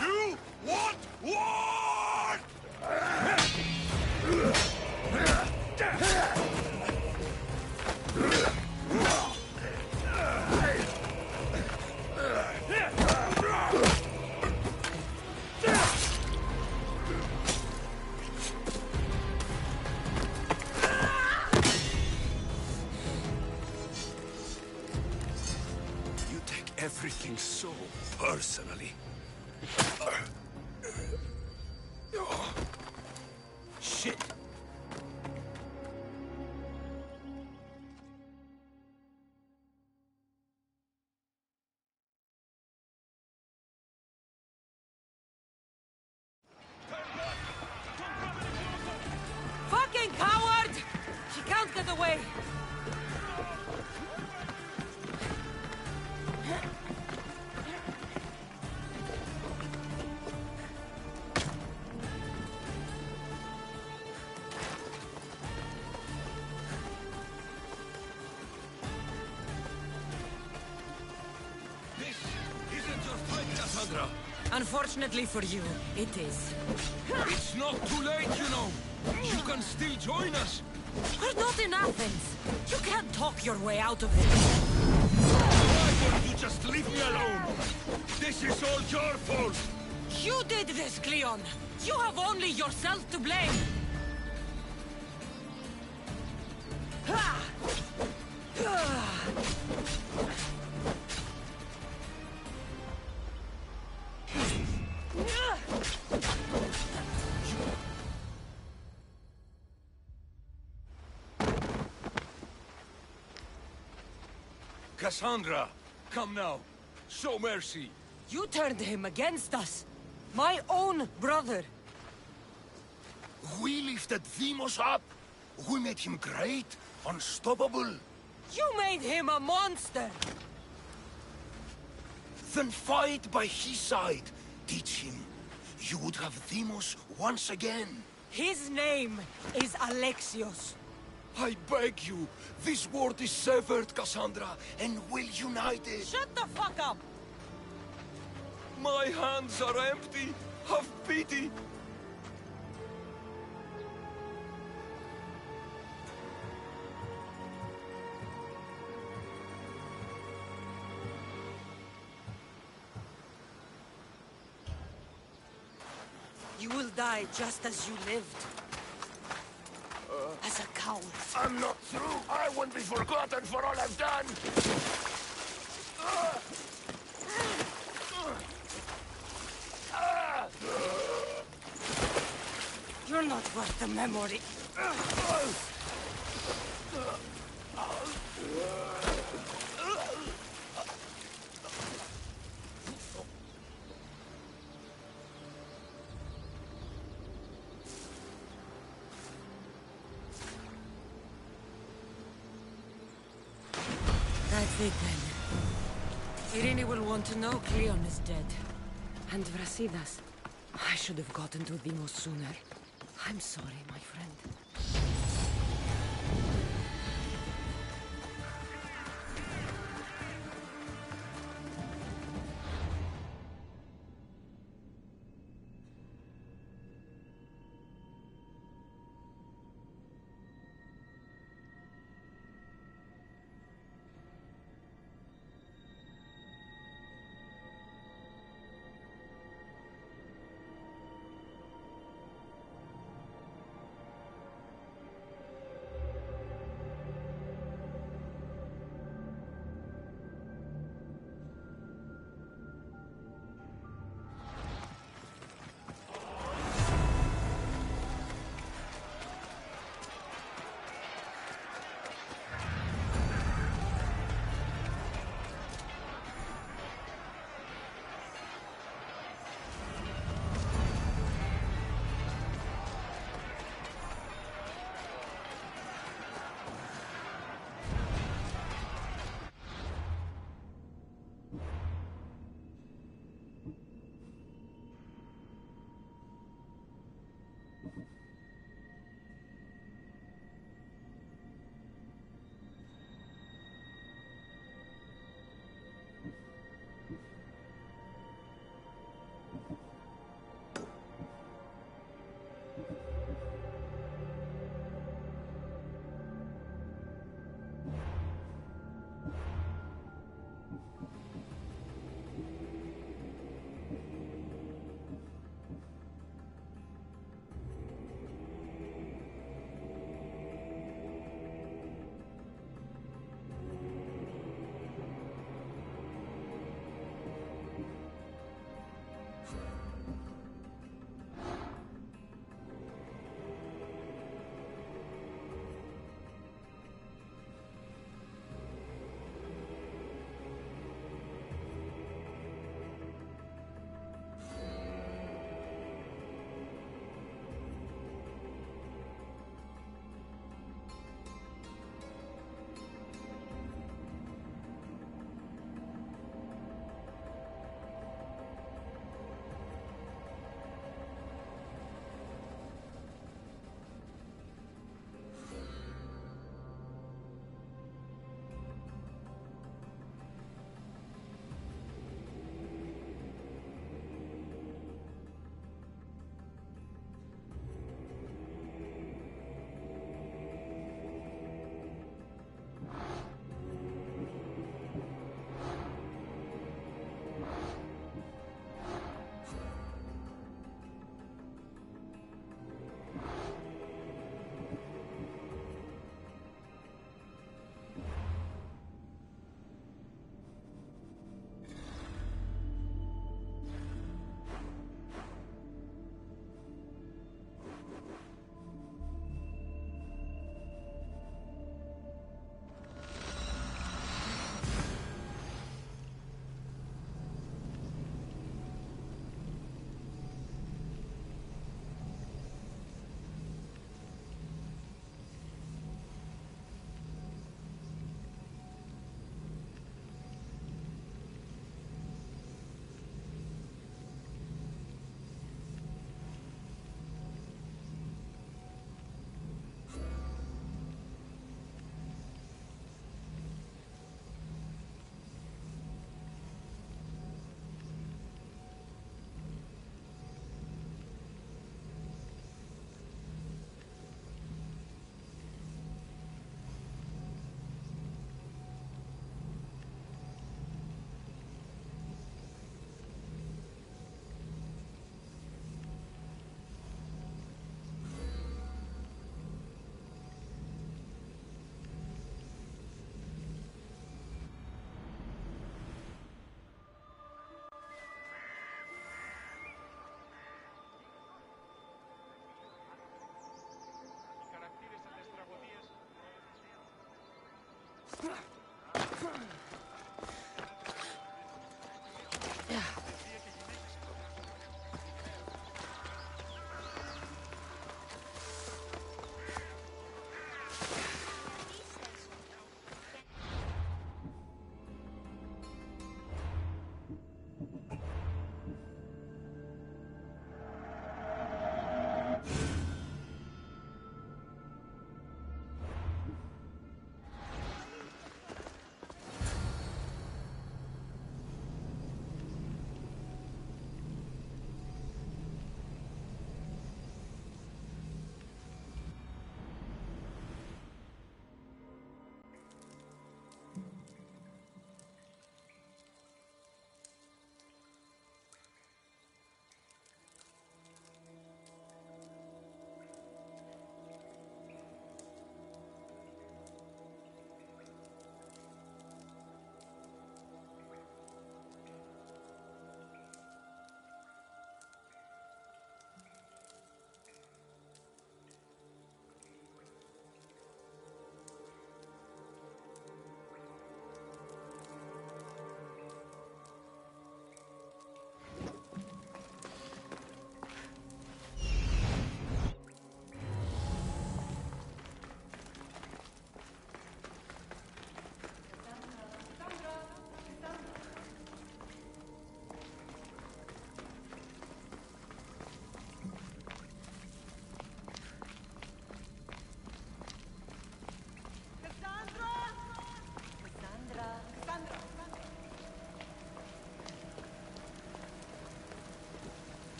You want war? You take everything so personally. Shit. Fucking coward! She can't get away! This isn't your fight, Cassandra. Unfortunately for you, it is. It's not too late, you know. You can still join us. We're not in Athens. You can't talk your way out of it. Why don't you just leave me alone? This is all your fault. You did this, Cleon. You have only yourself to blame. Ha! Cassandra, come now. Show mercy. You turned him against us. My own brother. We lifted Demos up. We made him great, unstoppable. You made him a monster. Then fight by his side. Teach him. You would have Demos once again. His name is Alexios. I beg you. This world is severed, Cassandra, and will unite it. Shut the fuck up! My hands are empty. Have pity. You will die just as you lived. As a coward. I'm not through. I won't be forgotten for all I've done. You're not worth the memory. That's it then. Irene will want to know Cleon is dead. And Brasidas. I should have gotten to Demos sooner. I'm sorry, my friend.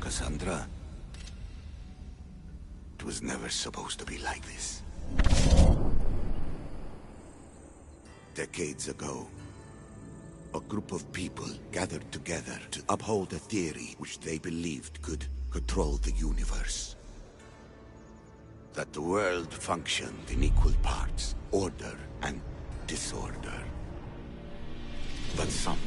Cassandra, it was never supposed to be like this. Decades ago, a group of people gathered together to uphold a theory which they believed could control the universe. That the world functioned in equal parts, order and disorder. But some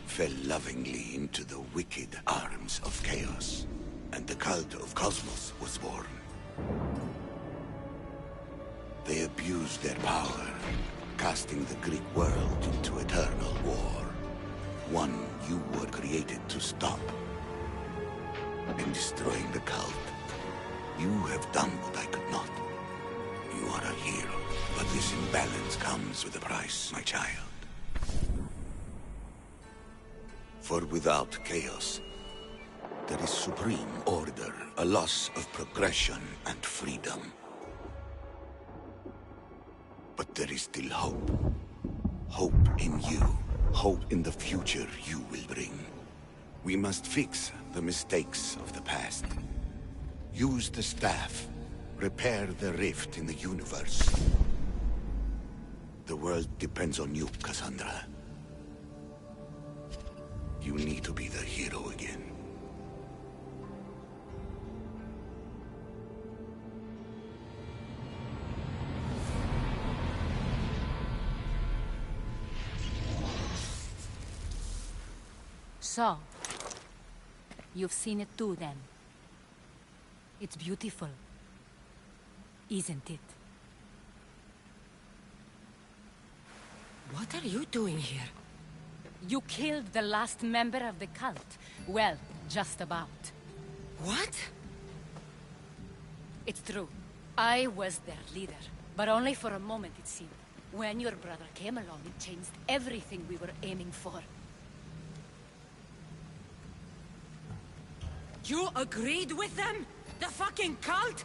fell lovingly into the wicked arms of chaos, and the cult of Cosmos was born. They abused their power, casting the Greek world into eternal war. One you were created to stop. In destroying the cult, you have done what I could not. You are a hero, but this imbalance comes with a price, my child. For without chaos, there is supreme order, a loss of progression and freedom. But there is still hope. Hope in you. Hope in the future you will bring. We must fix the mistakes of the past. Use the staff. Repair the rift in the universe. The world depends on you, Cassandra. You need to be the hero again. So, you've seen it too, then. It's beautiful, isn't it? What are you doing here? You killed the last member of the cult. Well, just about. What? It's true. I was their leader, but only for a moment, it seemed. When your brother came along, it changed everything we were aiming for. You agreed with them? The fucking cult?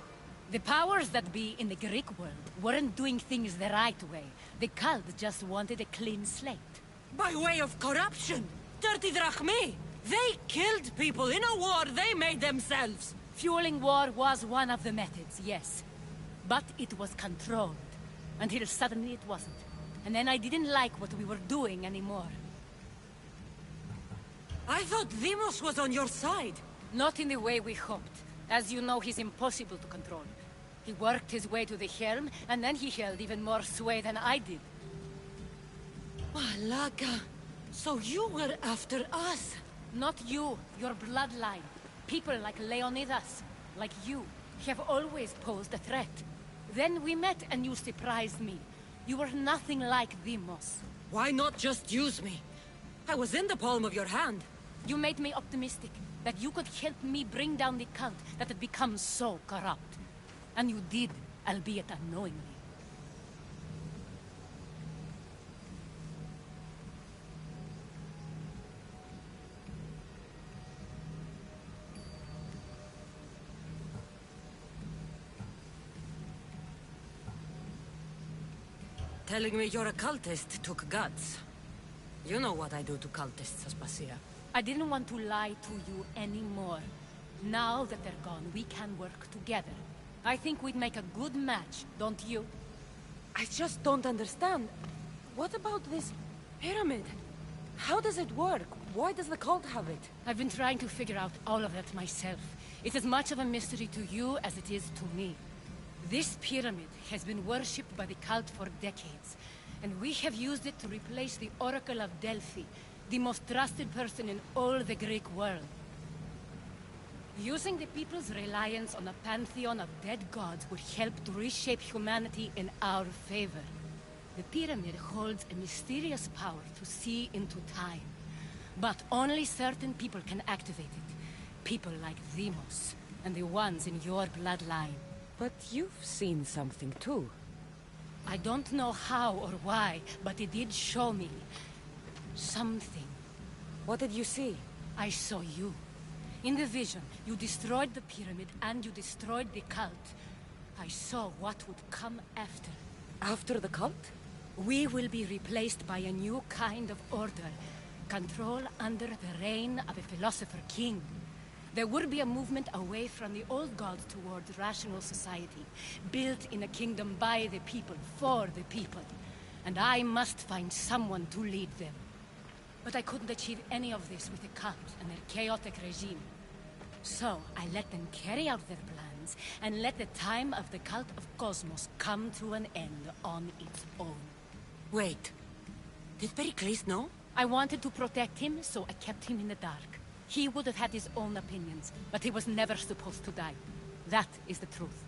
The powers that be in the Greek world weren't doing things the right way. The cult just wanted a clean slate. By way of corruption! Dirty drachmi! They killed people in a war they made themselves! Fueling war was one of the methods, yes. But it was controlled. Until suddenly it wasn't. And then I didn't like what we were doing anymore. I thought Demos was on your side. Not in the way we hoped. As you know, he's impossible to control. He worked his way to the helm, and then he held even more sway than I did. Malaga. So you were after us? Not you, your bloodline. People like Leonidas, like you, have always posed a threat. Then we met and you surprised me. You were nothing like Demos. Why not just use me? I was in the palm of your hand. You made me optimistic that you could help me bring down the cult that had become so corrupt. And you did, albeit unknowingly. Telling me you're a cultist took guts. You know what I do to cultists, Aspasia. I didn't want to lie to you anymore. Now that they're gone, we can work together. I think we'd make a good match, don't you? I just don't understand. What about this pyramid? How does it work? Why does the cult have it? I've been trying to figure out all of that myself. It's as much of a mystery to you as it is to me. This pyramid has been worshipped by the cult for decades, and we have used it to replace the Oracle of Delphi, the most trusted person in all the Greek world. Using the people's reliance on a pantheon of dead gods would help to reshape humanity in our favor. The pyramid holds a mysterious power to see into time, but only certain people can activate it. People like Demos, and the ones in your bloodline. But you've seen something too. I don't know how or why, but it did show me something. What did you see? I saw you. In the vision, you destroyed the pyramid and you destroyed the cult. I saw what would come after. After the cult? We will be replaced by a new kind of order. Control under the reign of a philosopher king. There would be a movement away from the old gods towards rational society, built in a kingdom by the people, for the people. And I must find someone to lead them. But I couldn't achieve any of this with the cult and their chaotic regime. So I let them carry out their plans, and let the time of the cult of Cosmos come to an end on its own. Wait. Did Pericles know? I wanted to protect him, so I kept him in the dark. He would have had his own opinions, but he was never supposed to die. That is the truth.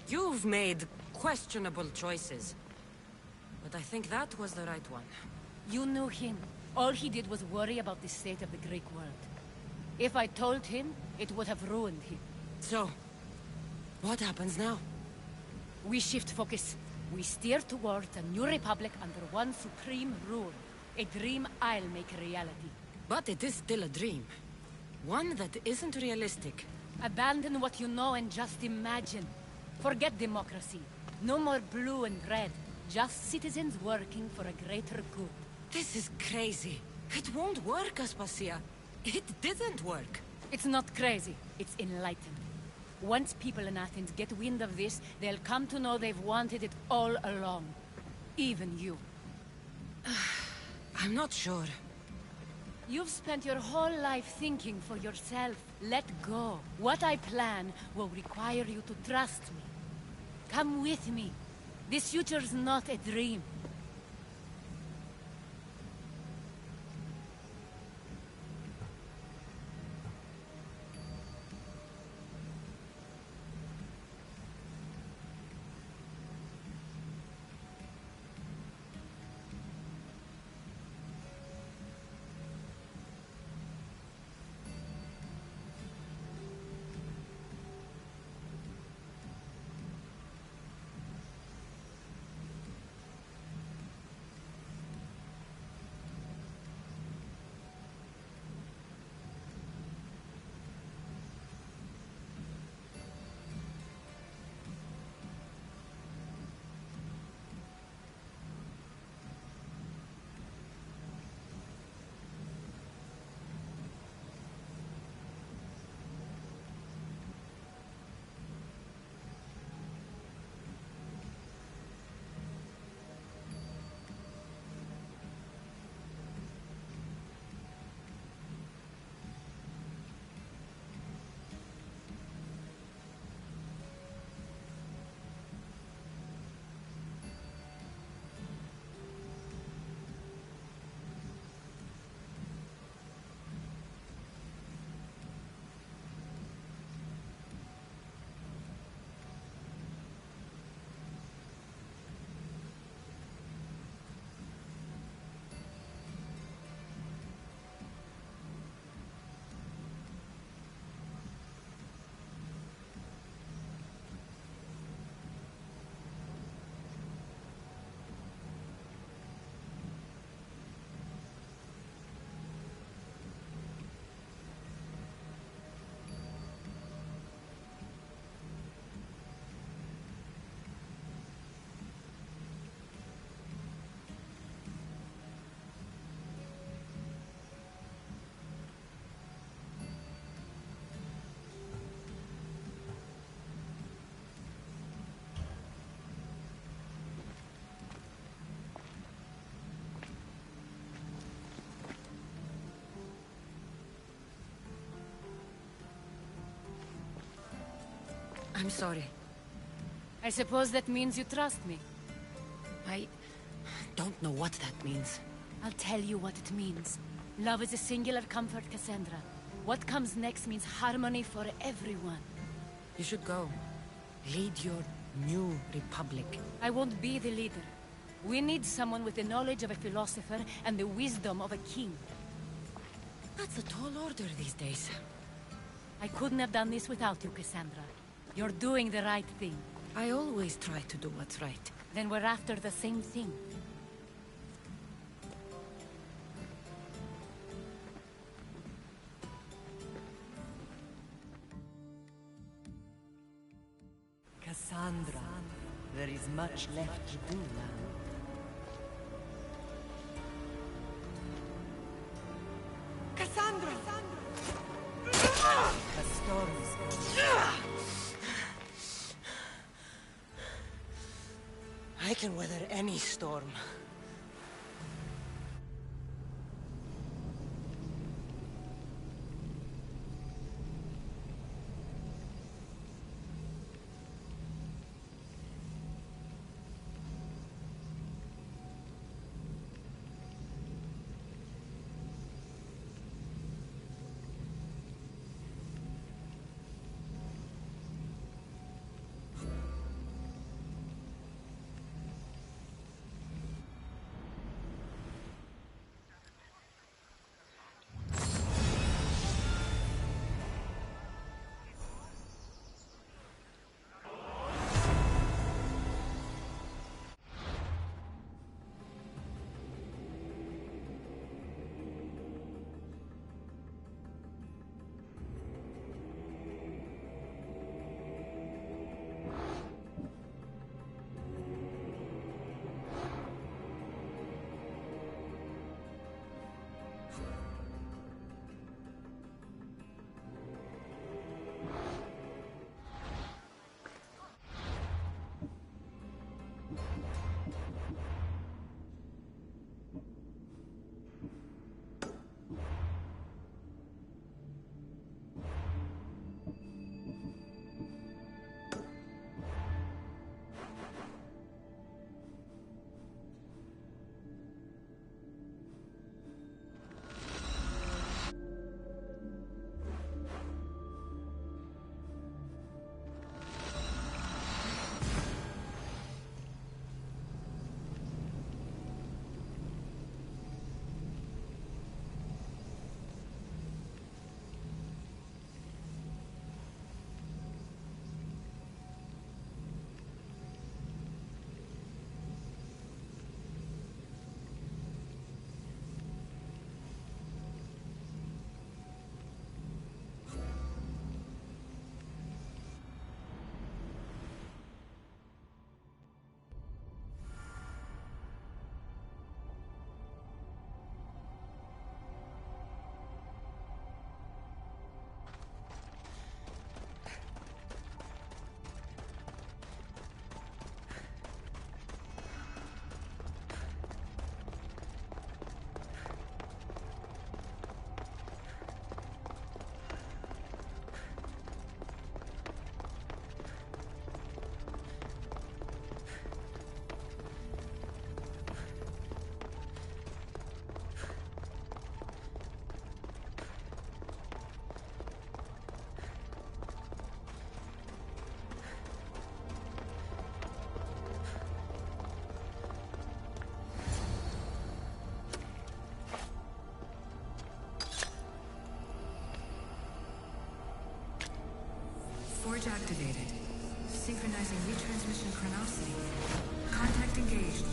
You've made questionable choices. But I think that was the right one. You knew him. All he did was worry about the state of the Greek world. If I told him, it would have ruined him. So, what happens now? We shift focus. We steer towards a new republic under one supreme rule. A dream I'll make a reality. But it is still a dream. One that isn't realistic. Abandon what you know and just imagine. Forget democracy. No more blue and red. Just citizens working for a greater good. This is crazy. It won't work, Aspasia. It didn't work. It's not crazy. It's enlightened. Once people in Athens get wind of this, they'll come to know they've wanted it all along. Even you. I'm not sure. You've spent your whole life thinking for yourself. Let go. What I plan will require you to trust me. Come with me. This future's not a dream. I'm sorry. I suppose that means you trust me. I don't know what that means. I'll tell you what it means. Love is a singular comfort, Cassandra. What comes next means harmony for everyone. You should go. Lead your new republic. I won't be the leader. We need someone with the knowledge of a philosopher and the wisdom of a king. That's a tall order these days. I couldn't have done this without you, Cassandra. You're doing the right thing. I always try to do what's right. Then we're after the same thing. Cassandra, there is much left to do now. Cassandra! The storm is coming. I can weather any storm. Forge activated. Synchronizing retransmission chronicity. Contact engaged.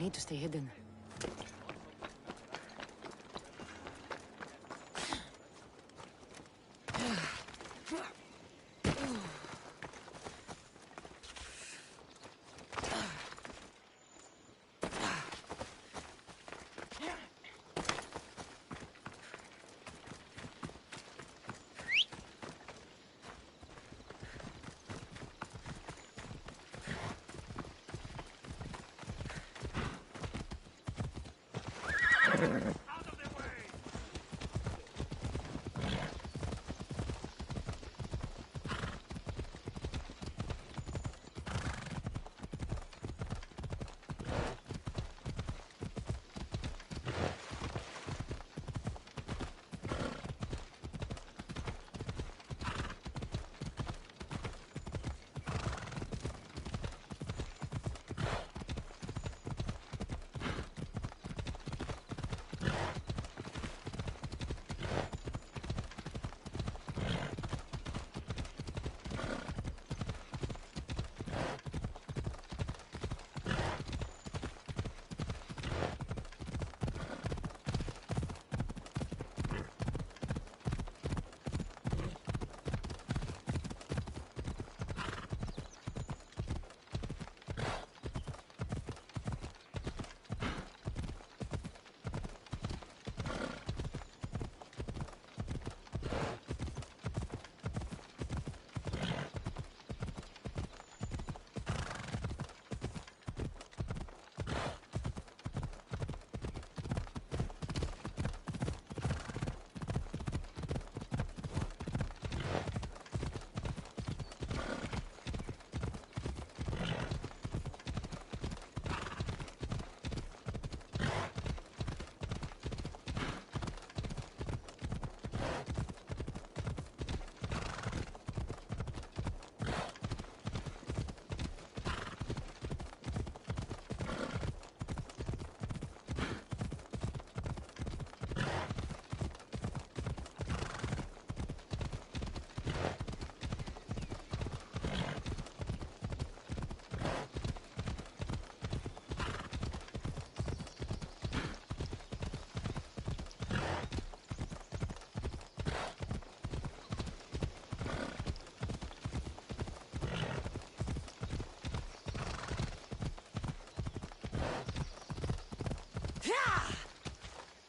need to stay hidden.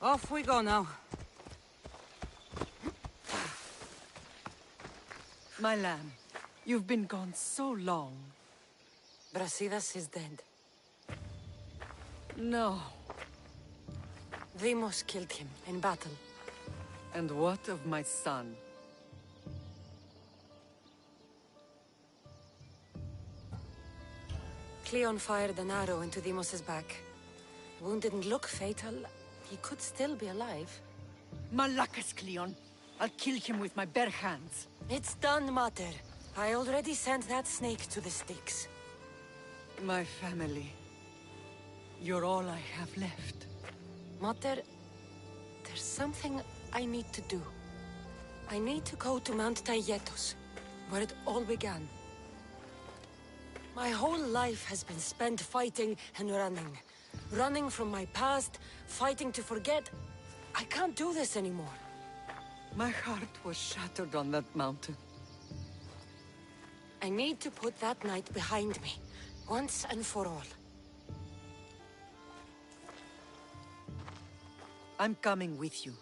Off we go now. My lamb, you've been gone so long. Brasidas is dead. No. Deimos killed him in battle. And what of my son? Cleon fired an arrow into Deimos' back. Wound didn't look fatal. He could still be alive. Malakas, Cleon. I'll kill him with my bare hands. It's done, Mater. I already sent that snake to the sticks. My family. You're all I have left. Mater, there's something I need to do. I need to go to Mount Tayetos, where it all began. My whole life has been spent fighting and running. Running from my past, fighting to forget. I can't do this anymore. My heart was shattered on that mountain. I need to put that night behind me, once and for all. I'm coming with you.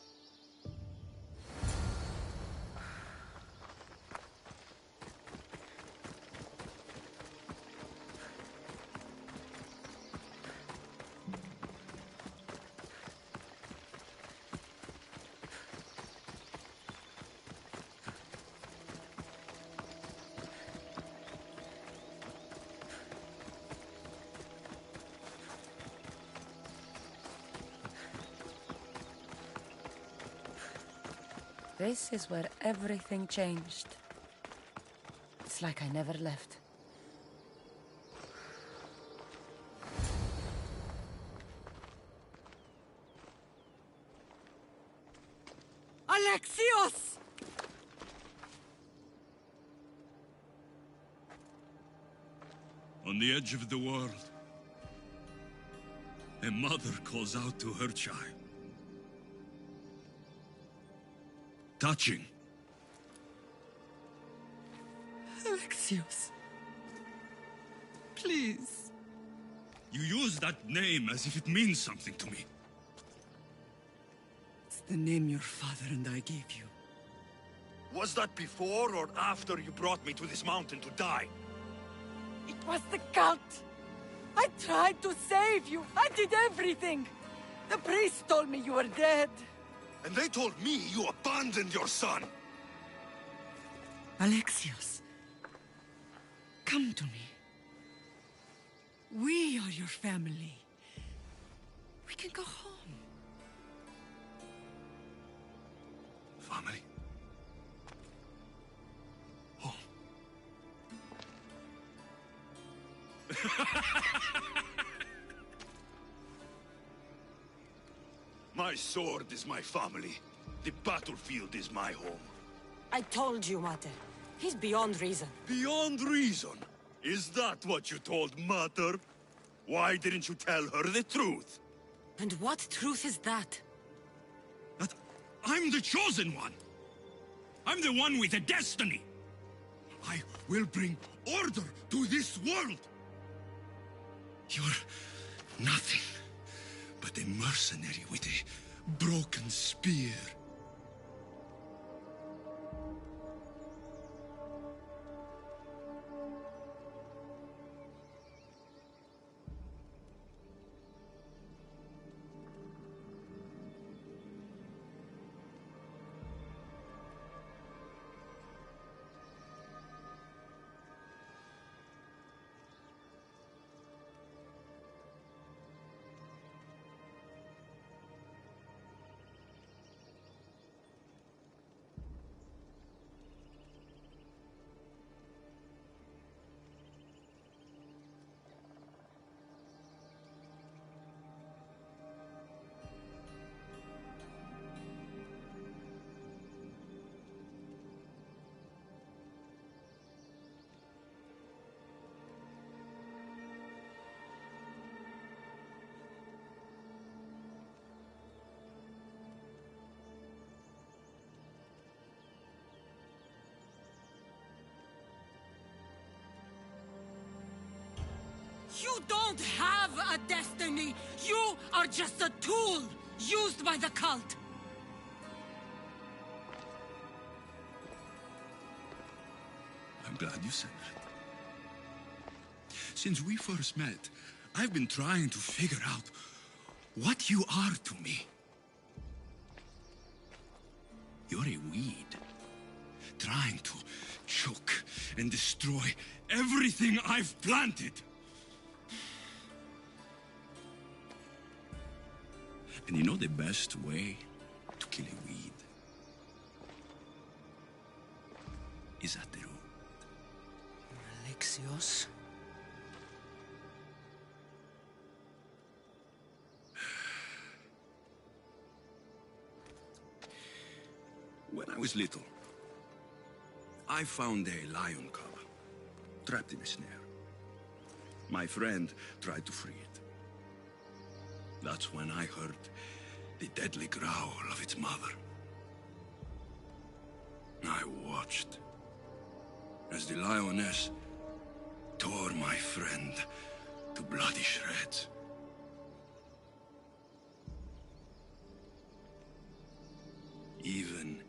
This is where everything changed. It's like I never left. Alexios! On the edge of the world. A mother calls out to her child. Touching. Alexios. Please. You use that name as if it means something to me. It's the name your father and I gave you. Was that before or after you brought me to this mountain to die? It was the cult! I tried to save you! I did everything! The priest told me you were dead! And they told me you abandoned your son! Alexios, come to me. We are your family. We can go home. Family? Home? My sword is my family. The battlefield is my home. I told you, Mater. He's beyond reason. Beyond reason? Is that what you told Mater? Why didn't you tell her the truth? And what truth is that? That I'm the chosen one. I'm the one with a destiny. I will bring order to this world. You're nothing but a mercenary with a broken spear. You don't have a destiny! You are just a tool used by the cult! I'm glad you said that. Since we first met, I've been trying to figure out what you are to me. You're a weed, trying to choke and destroy everything I've planted. And you know the best way to kill a weed is at the root. Alexios? When I was little, I found a lion cub trapped in a snare. My friend tried to free it. That's when I heard the deadly growl of its mother. I watched as the lioness tore my friend to bloody shreds. Even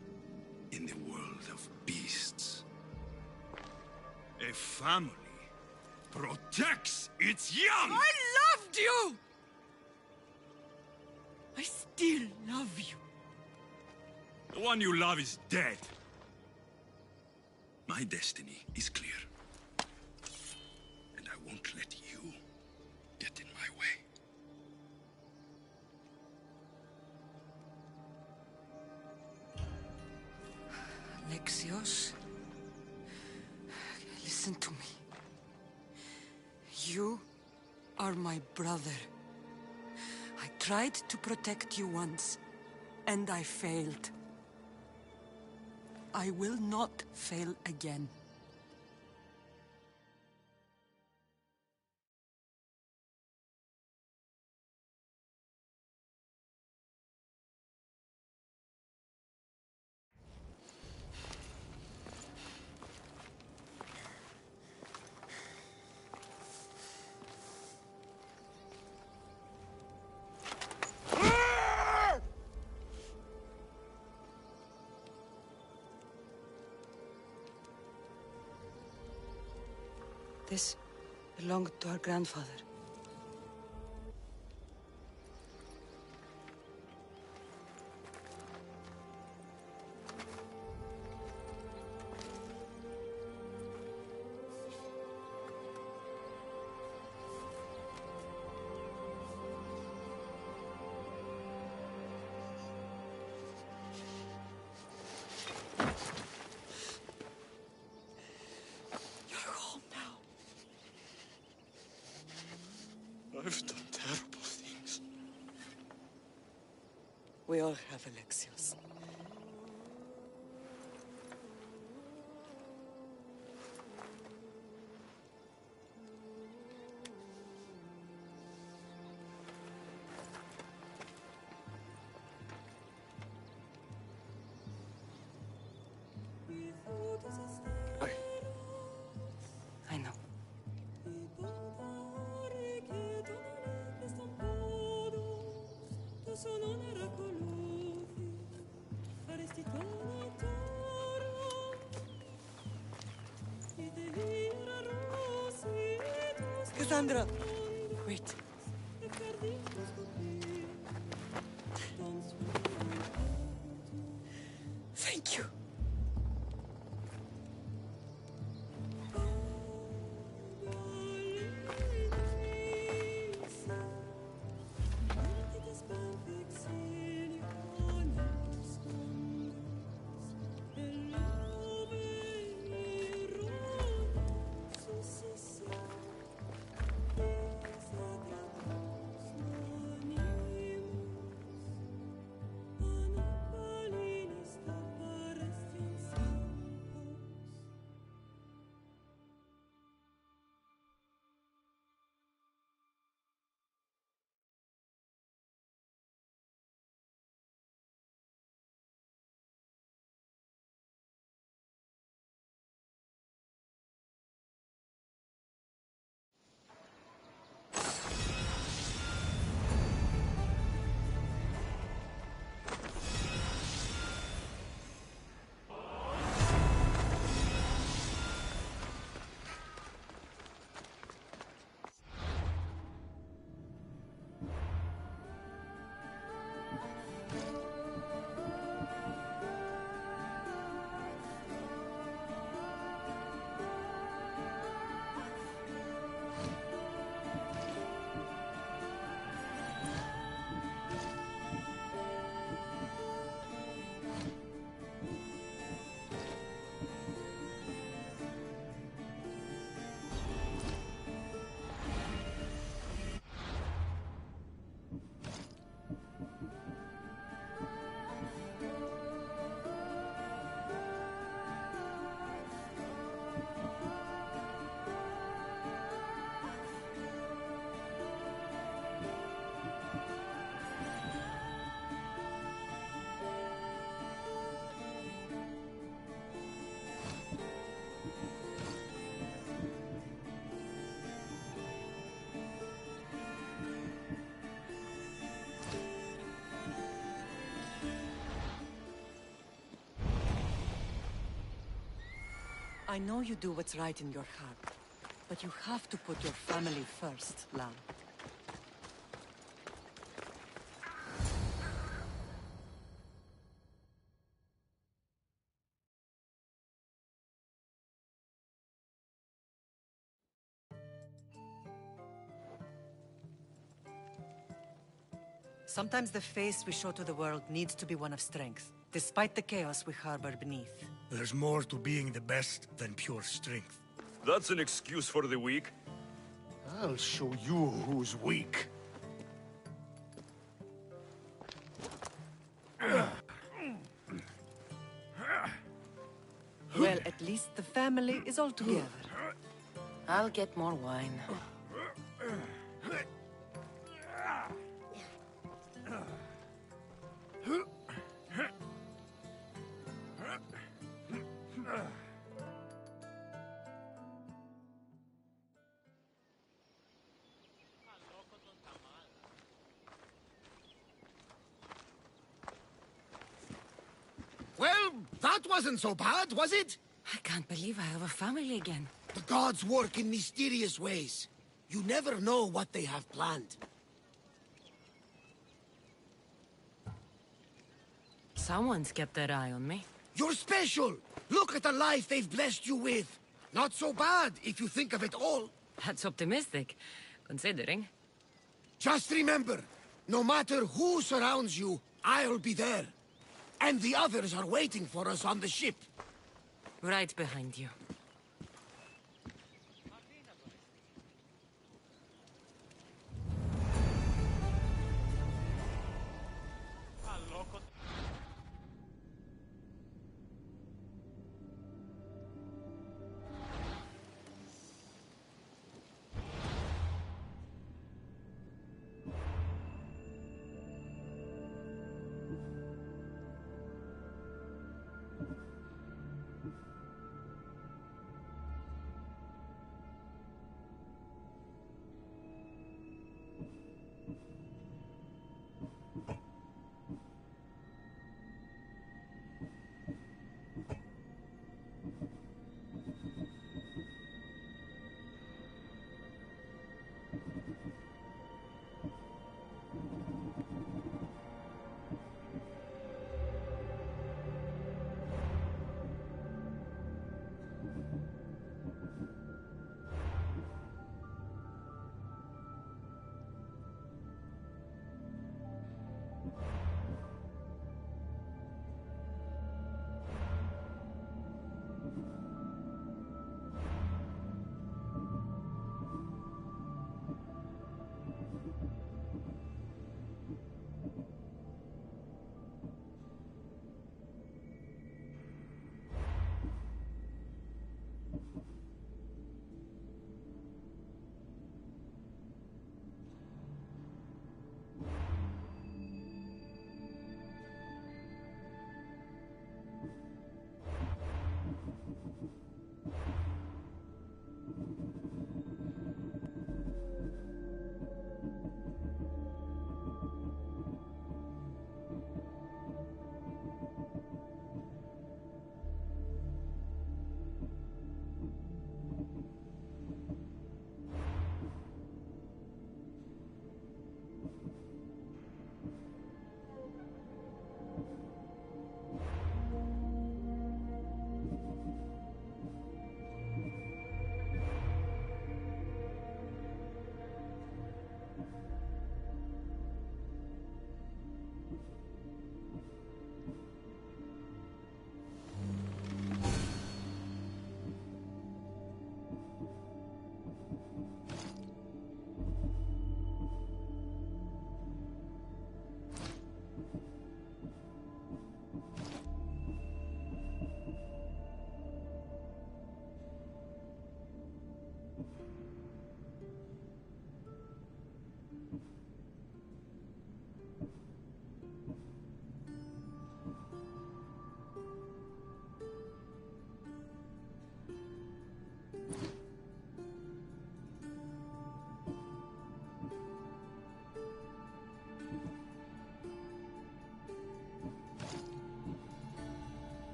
in the world of beasts, a family protects its young! I loved you! I still love you. The one you love is dead. My destiny is clear. And I won't let you get in my way. Alexios, listen to me. You are my brother. I tried to protect you once, and I failed. I will not fail again. This belonged to our grandfather. I've done terrible things. We all have, Alexios. I know. Cassandra! Wait. Thank you. I know you do what's right in your heart, but you have to put your family first, Lam. Sometimes the face we show to the world needs to be one of strength, despite the chaos we harbor beneath. There's more to being the best than pure strength. That's an excuse for the weak. I'll show you who's weak. Well, at least the family is all together. I'll get more wine. Well, that wasn't so bad, was it? I can't believe I have a family again. The gods work in mysterious ways. You never know what they have planned. Someone's kept their eye on me. You're special! Look at the life they've blessed you with! Not so bad, if you think of it all. That's optimistic, considering. Just remember, no matter who surrounds you, I'll be there. And the others are waiting for us on the ship. Right behind you.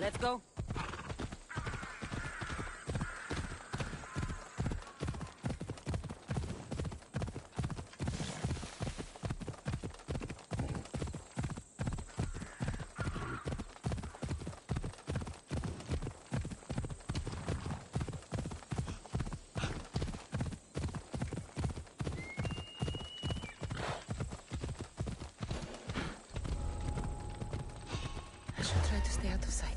Let's go. I should try to stay out of sight.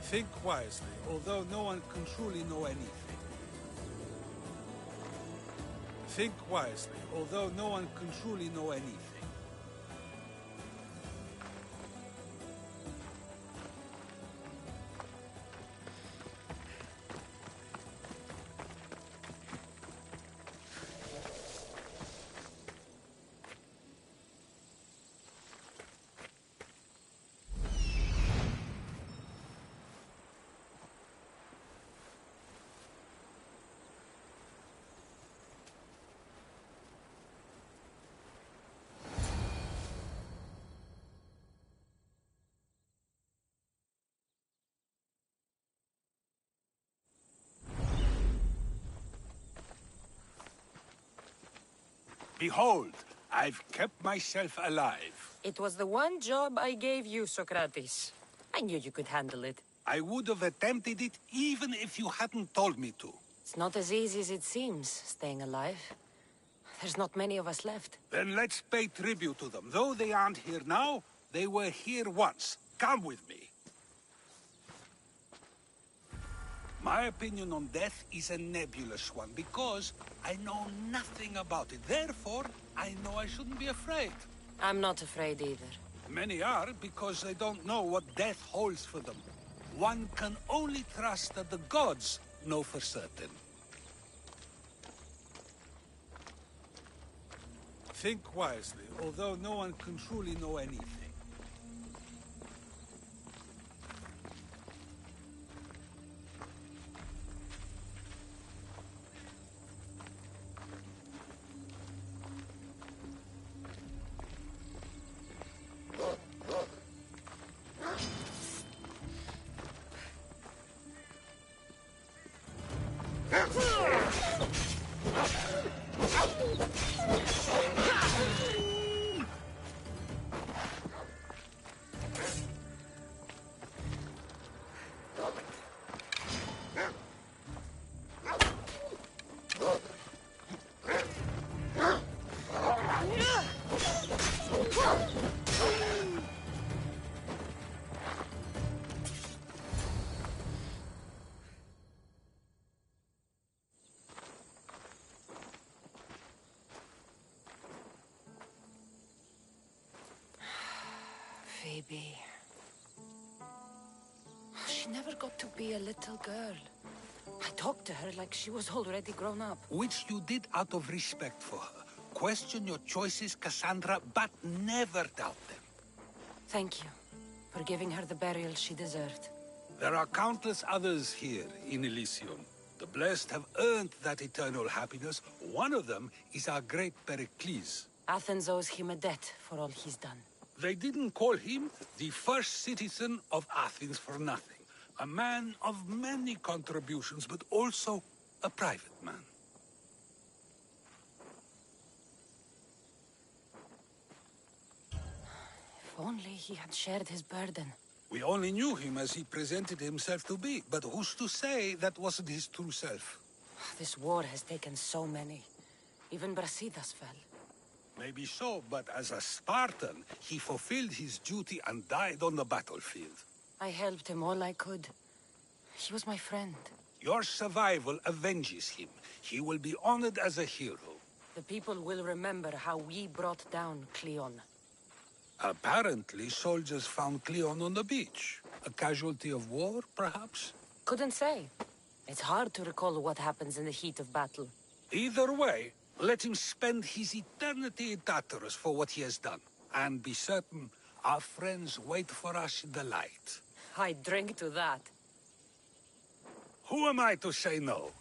Think wisely, although no one can truly know anything. Think wisely, although no one can truly know anything. Behold, I've kept myself alive. It was the one job I gave you, Socrates. I knew you could handle it. I would have attempted it even if you hadn't told me to. It's not as easy as it seems, staying alive. There's not many of us left. Then let's pay tribute to them. Though they aren't here now, they were here once. Come with me. My opinion on death is a nebulous one, because I know nothing about it. Therefore, I know I shouldn't be afraid. I'm not afraid either. Many are, because they don't know what death holds for them. One can only trust that the gods know for certain. Think wisely, although no one can truly know anything. Phoebe. She never got to be a little girl. I talked to her like she was already grown up. Which you did out of respect for her. Question your choices, Cassandra, but never doubt them. Thank you for giving her the burial she deserved. There are countless others here in Elysium. The blessed have earned that eternal happiness. One of them is our great Pericles. Athens owes him a debt for all he's done. They didn't call him the first citizen of Athens for nothing. A man of many contributions, but also a private man. If only he had shared his burden. We only knew him as he presented himself to be, but who's to say that wasn't his true self? This war has taken so many. Even Brasidas fell. Maybe so, but as a Spartan, he fulfilled his duty and died on the battlefield. I helped him all I could. He was my friend. Your survival avenges him. He will be honored as a hero. The people will remember how we brought down Cleon. Apparently, soldiers found Cleon on the beach. A casualty of war, perhaps? Couldn't say. It's hard to recall what happens in the heat of battle. Either way, let him spend his eternity in Tartarus for what he has done. And be certain our friends wait for us in the light. I drink to that. Who am I to say no?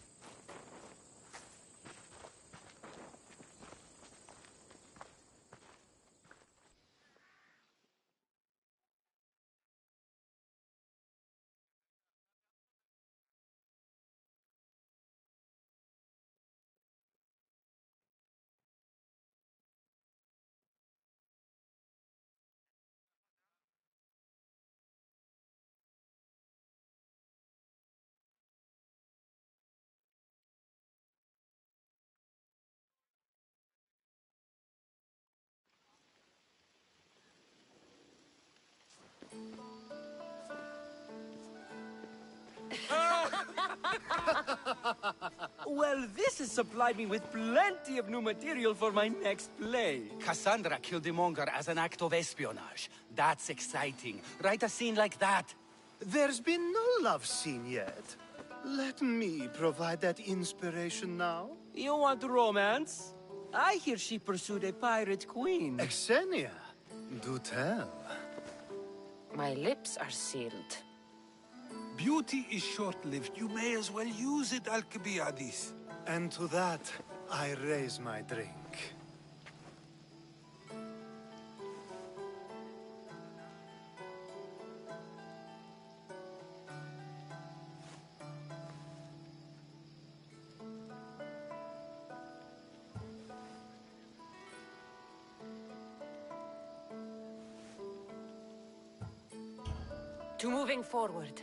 Well, this has supplied me with plenty of new material for my next play. Cassandra killed the monger as an act of espionage. That's exciting. Write a scene like that. There's been no love scene yet. Let me provide that inspiration now. You want romance? I hear she pursued a pirate queen. Xenia, do tell. My lips are sealed. Beauty is short-lived. You may as well use it, Alcibiades. And to that, I raise my drink. To moving forward.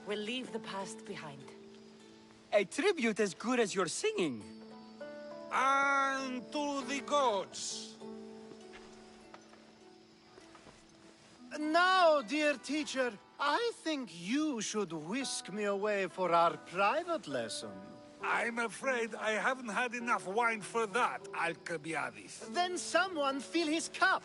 We'll leave the past behind. A tribute as good as your singing. And to the gods. Now, dear teacher, I think you should whisk me away for our private lesson. I'm afraid I haven't had enough wine for that, Alcibiades. Then someone fill his cup.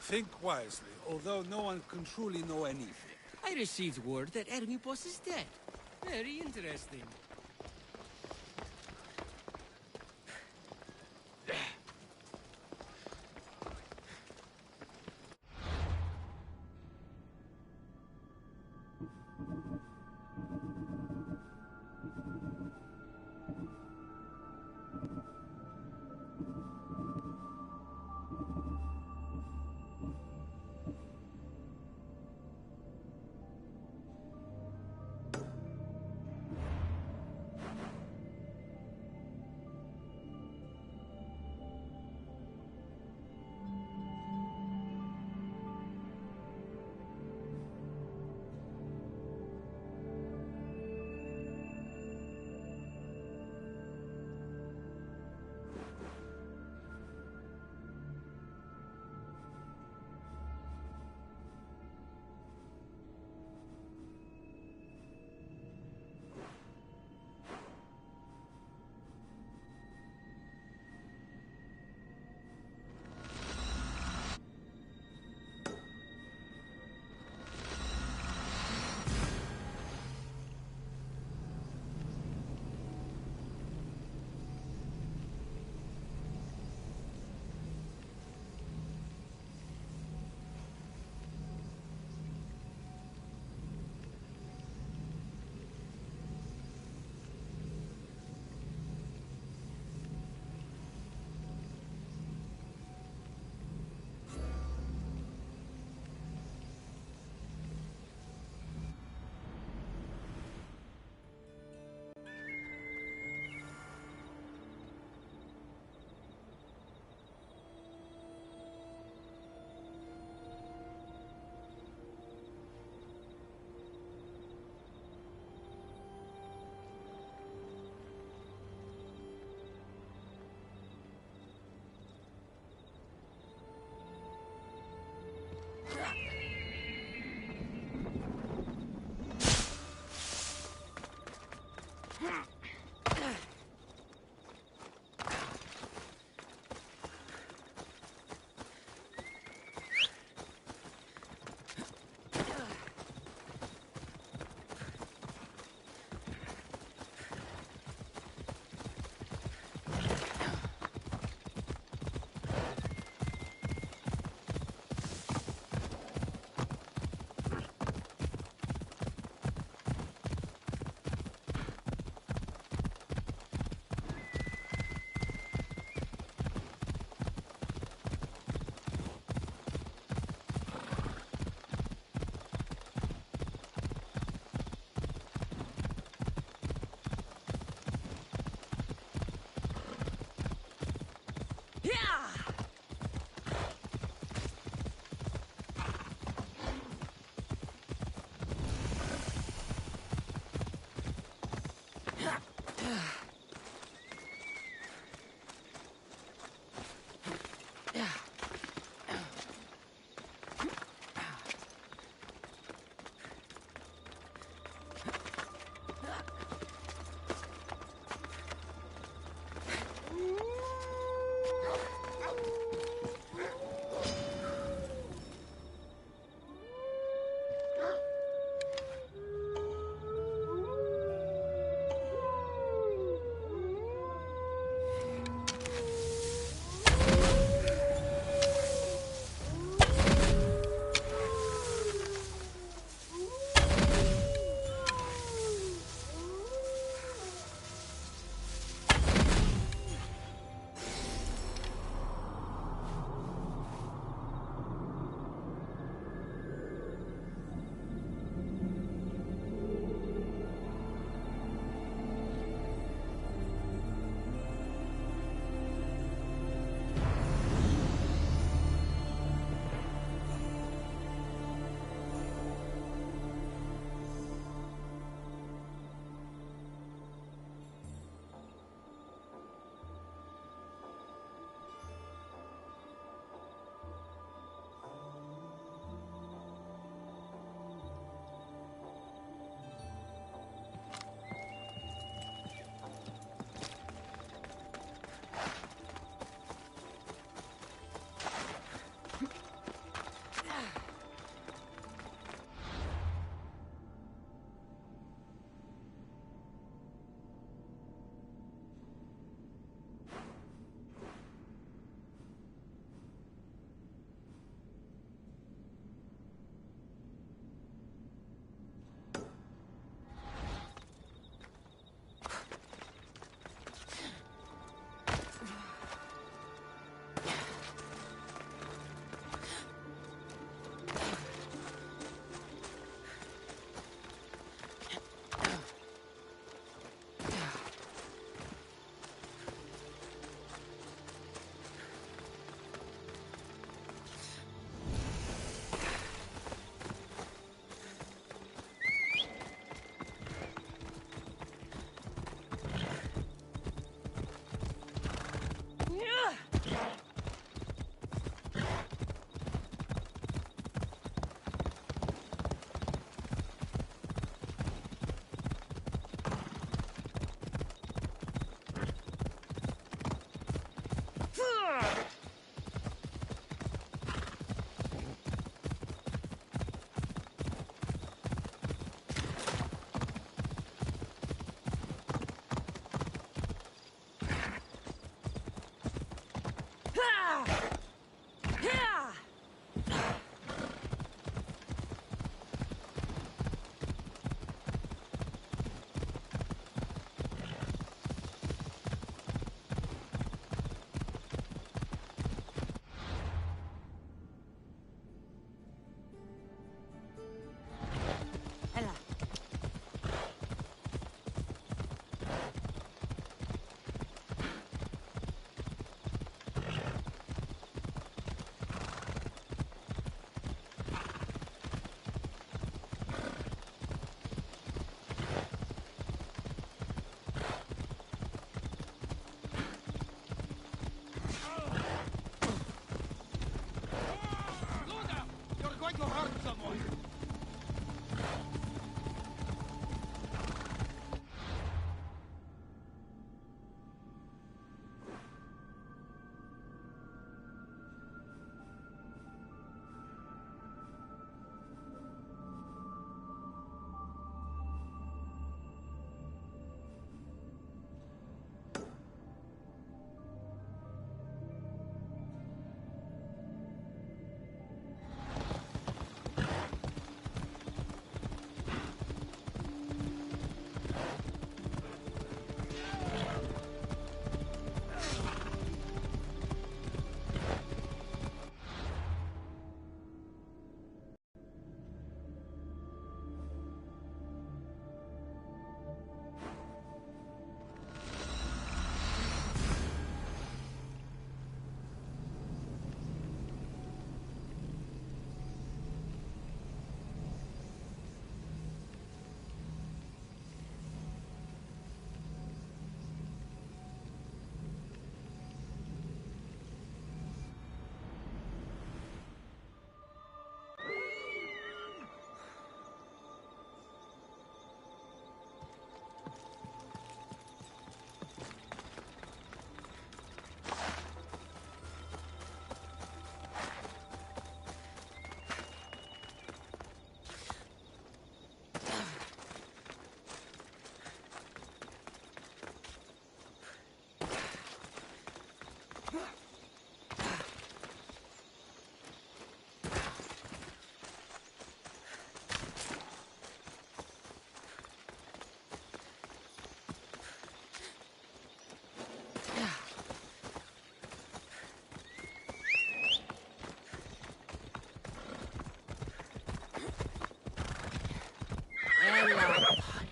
Think wisely, although no one can truly know anything. I received word that Hermippos is dead. Very interesting.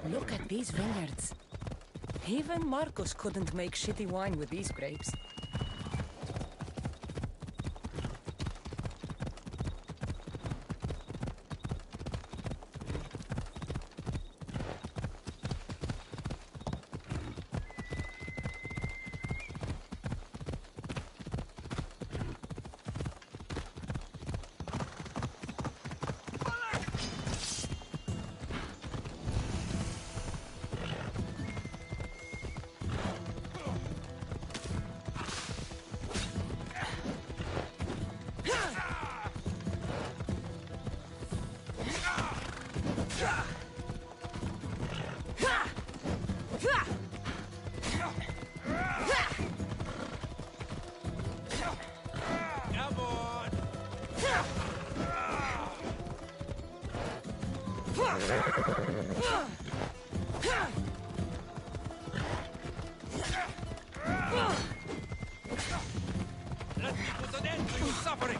Look at these vineyards. Even Marcos couldn't make shitty wine with these grapes. Let me put an end to your suffering!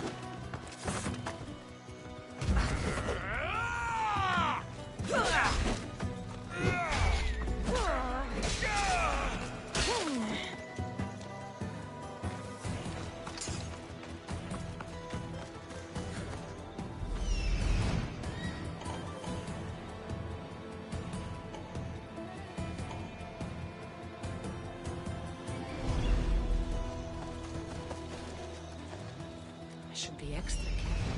I should be extra careful.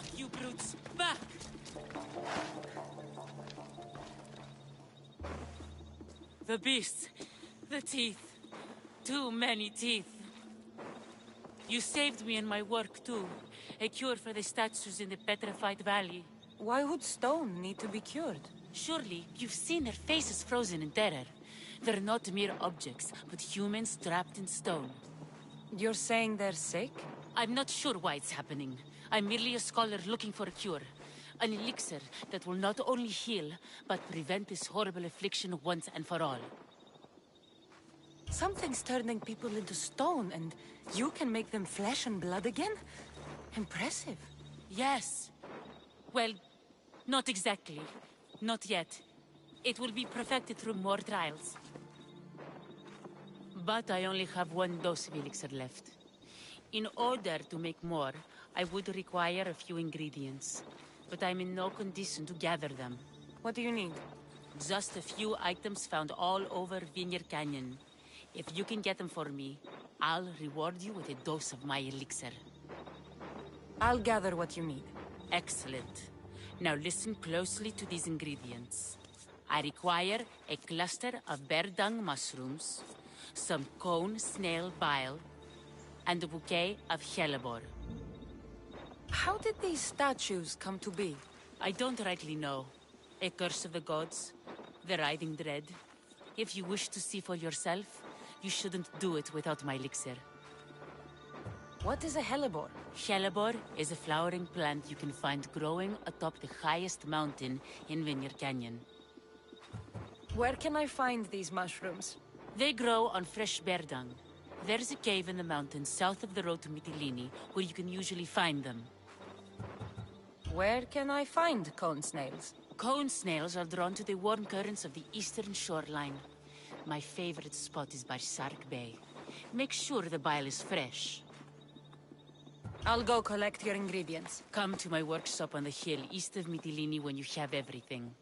Back, you brutes! Back! The beasts. The teeth. Too many teeth. You saved me in my work, too. A cure for the statues in the Petrified Valley. Why would stone need to be cured? Surely, you've seen their faces frozen in terror. They're not mere objects, but humans trapped in stone. You're saying they're sick? I'm not sure why it's happening. I'm merely a scholar looking for a cure. An elixir that will not only heal, but prevent this horrible affliction once and for all. Something's turning people into stone, and you can make them flesh and blood again? Impressive. Yes. Well, not exactly. Not yet. It will be perfected through more trials. But I only have one dose of elixir left. In order to make more, I would require a few ingredients. But I'm in no condition to gather them. What do you need? Just a few items found all over Vineyard Canyon. If you can get them for me, I'll reward you with a dose of my elixir. I'll gather what you need. Excellent. Now listen closely to these ingredients. I require a cluster of bear dung mushrooms, some cone snail bile, and a bouquet of hellebore. How did these statues come to be? I don't rightly know. A curse of the gods, the writhing dread. If you wish to see for yourself, you shouldn't do it without my elixir. What is a hellebore? Hellebore is a flowering plant you can find growing atop the highest mountain in Vineyard Canyon. Where can I find these mushrooms? They grow on fresh bear dung. There's a cave in the mountains south of the road to Mytilene where you can usually find them. Where can I find cone snails? Cone snails are drawn to the warm currents of the eastern shoreline. My favorite spot is by Sark Bay. Make sure the bile is fresh. I'll go collect your ingredients. Come to my workshop on the hill east of Mytilene when you have everything.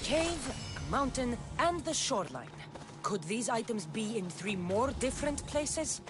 Cave, a mountain, and the shoreline. Could these items be in 3 more different places?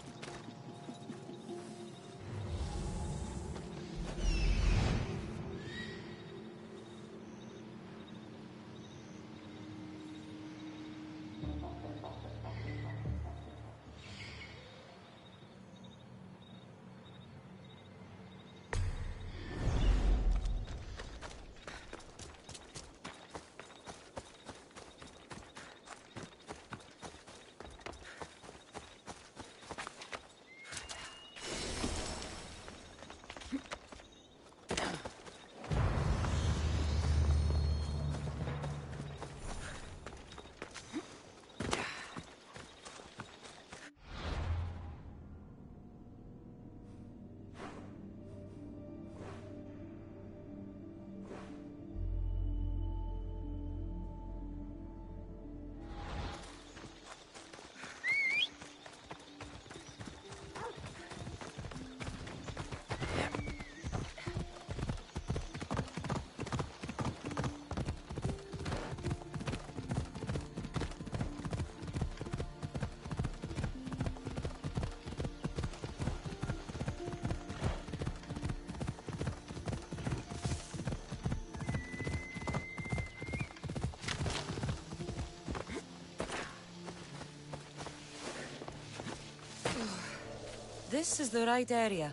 This is the right area.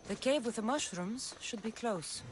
The cave with the mushrooms should be close.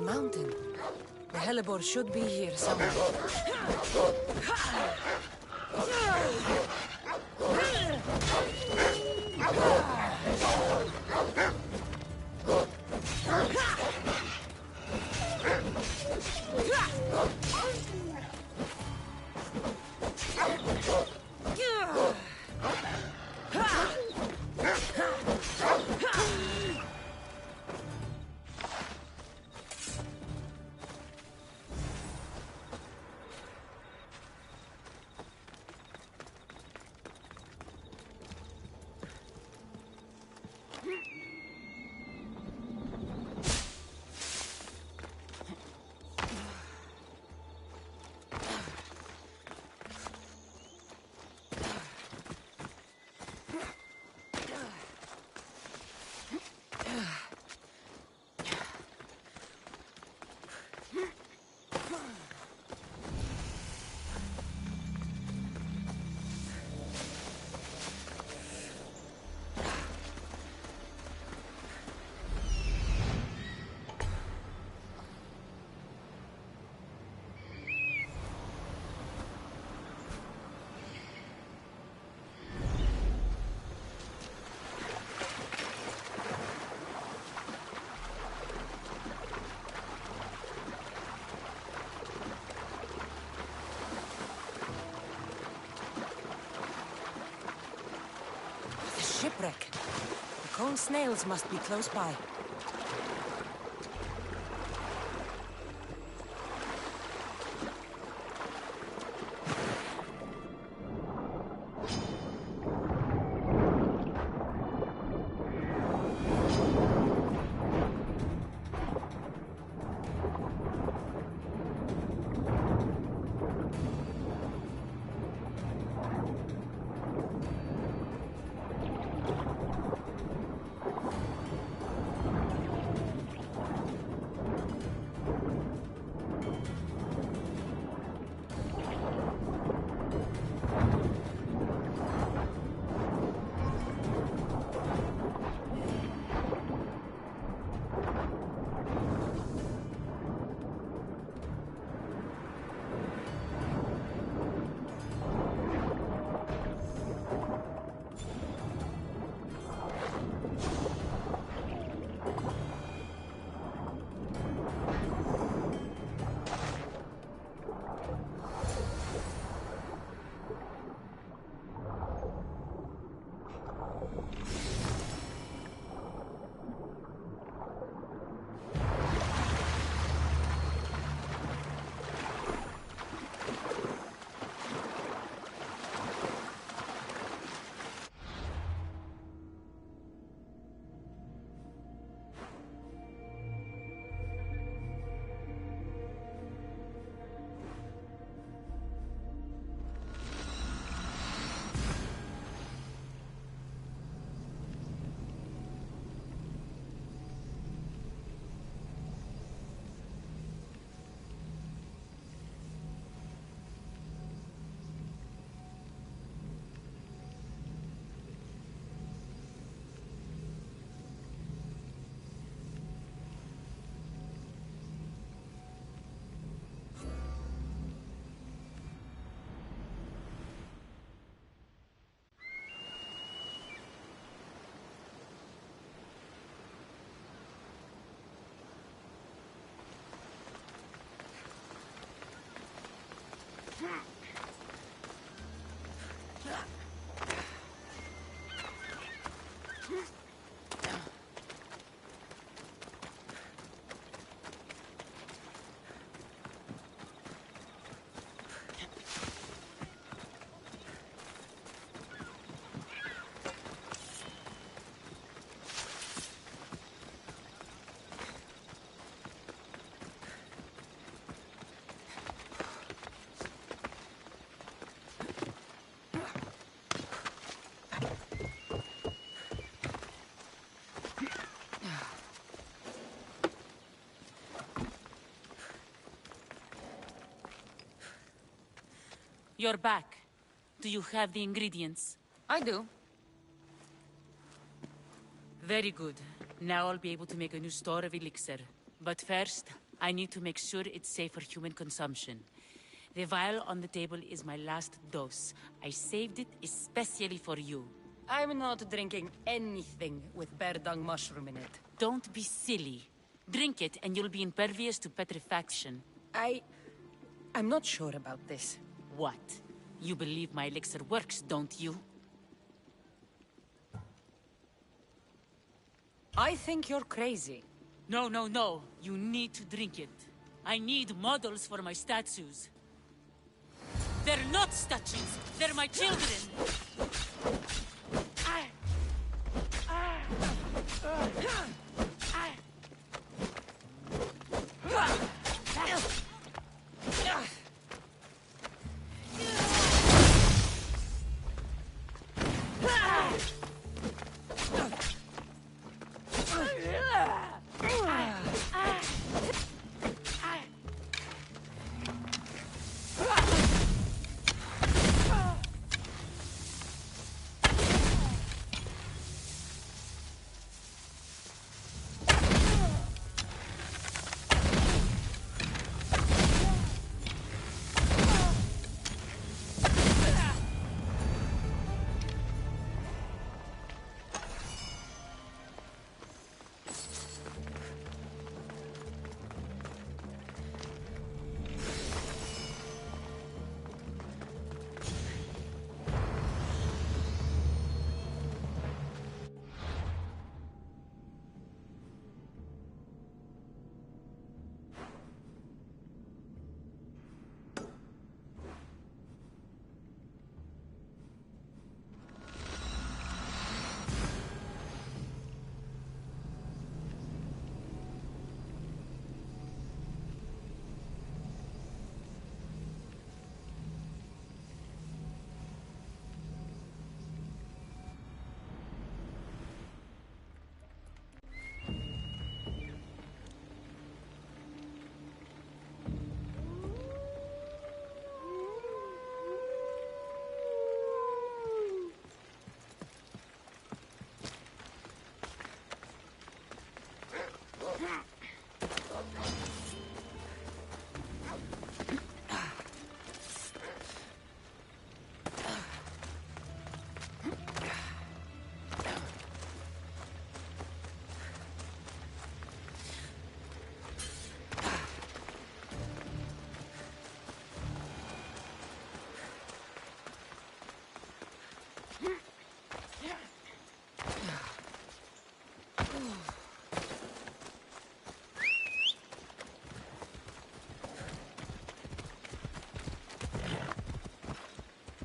the mountain. The hellebore should be here somewhere. Shipwreck. The cone snails must be close by. You're back. Do you have the ingredients? I do. Very good. Now I'll be able to make a new store of elixir. But first, I need to make sure it's safe for human consumption. The vial on the table is my last dose. I saved it especially for you. I'm not drinking anything with bear dung mushroom in it. Don't be silly. Drink it and you'll be impervious to petrifaction. I'm not sure about this. What? You believe my elixir works, don't you? I think you're crazy. No, no, no. You need to drink it. I need models for my statues. They're not statues. They're my children.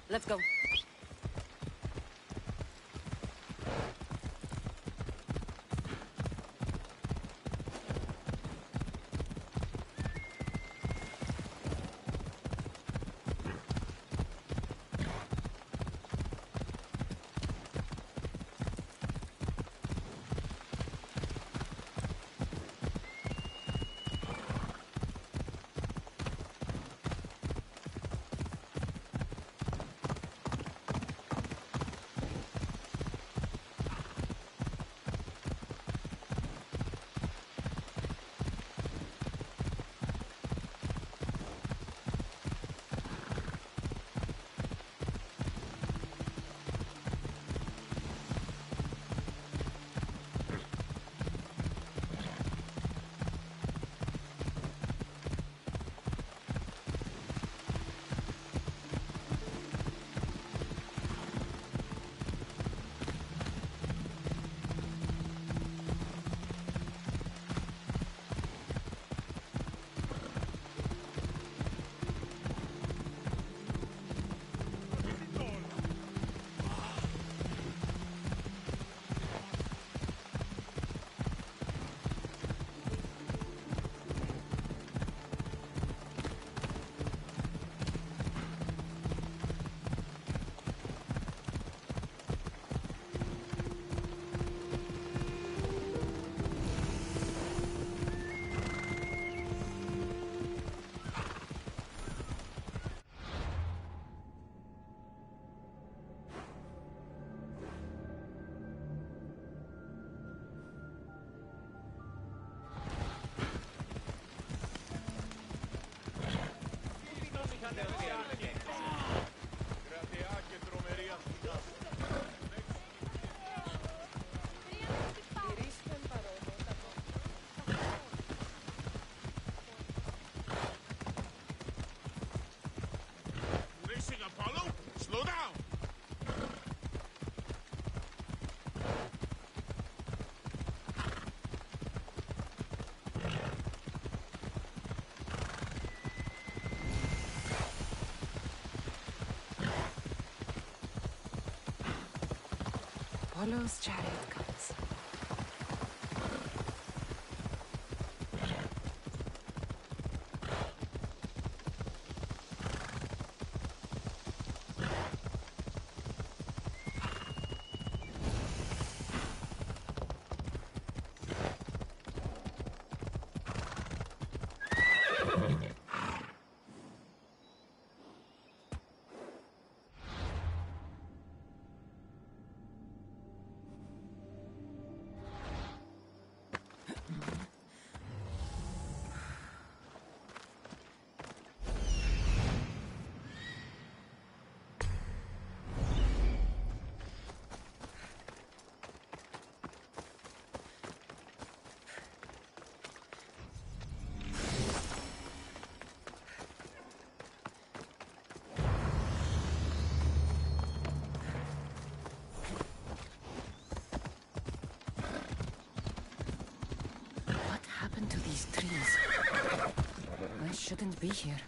Let's go. Racing Apollo? Slow down! Apollo's chariot comes. To these trees. I shouldn't be here.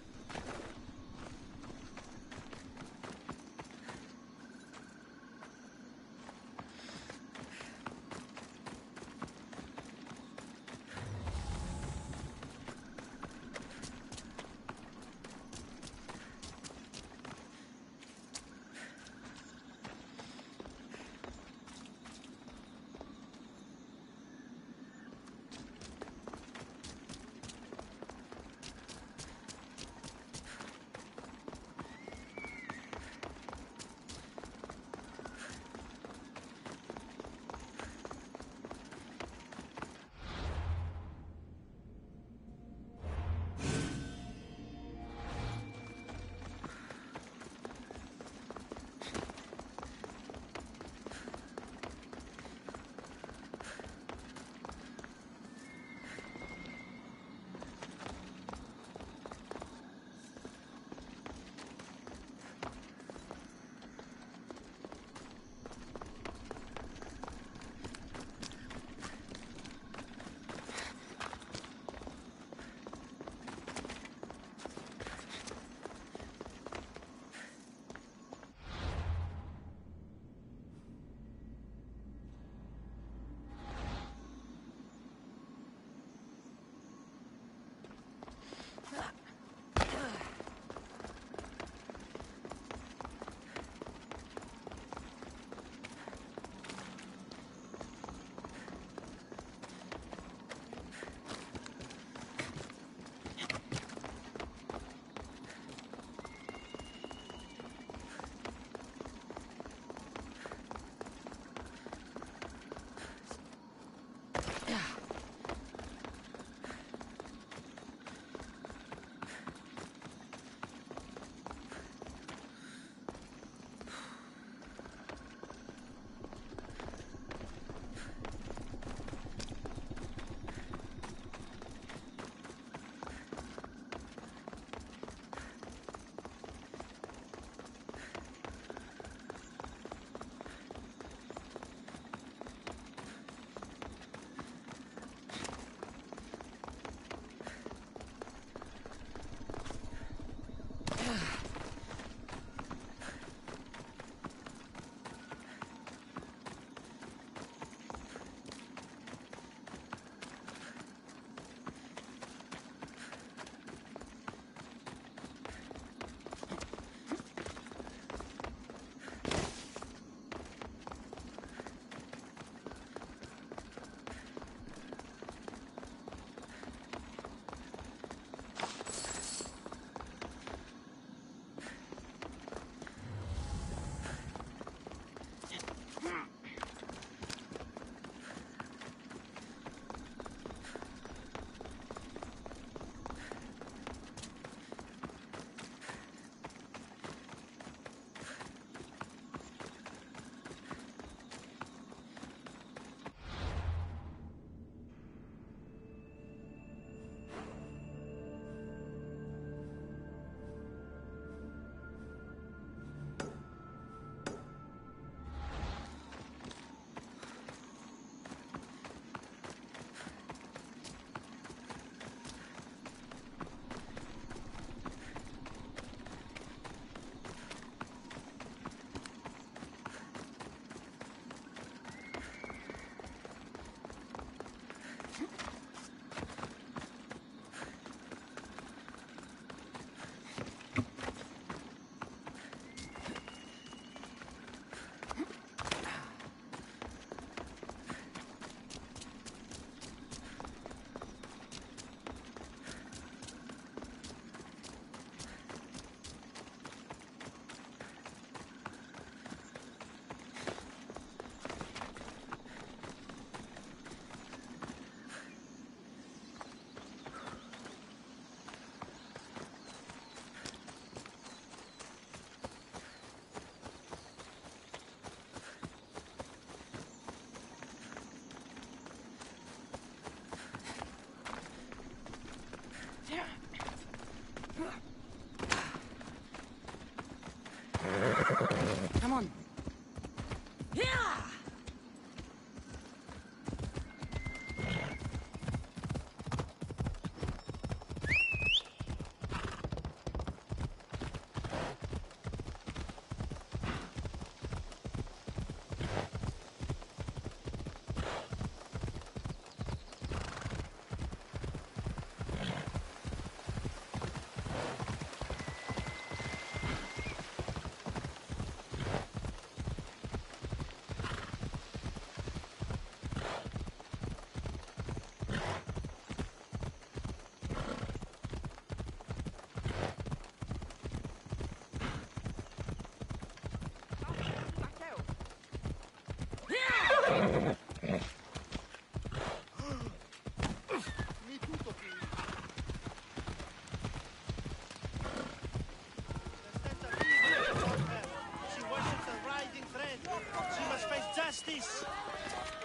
justice!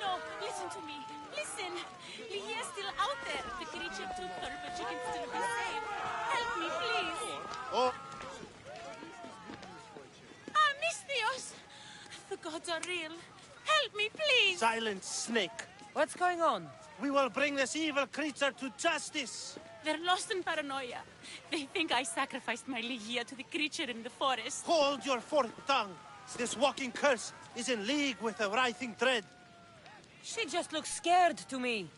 No, listen to me. Listen. Ligia's still out there. The creature took her, but she can still be saved. Help me, please. Oh. Ah, Misthios! The gods are real. Help me, please. Silence, snake. What's going on? We will bring this evil creature to justice. They're lost in paranoia. They think I sacrificed my Ligia to the creature in the forest. Hold your forked tongue. This walking curse is in league with the writhing dread. She just looks scared to me.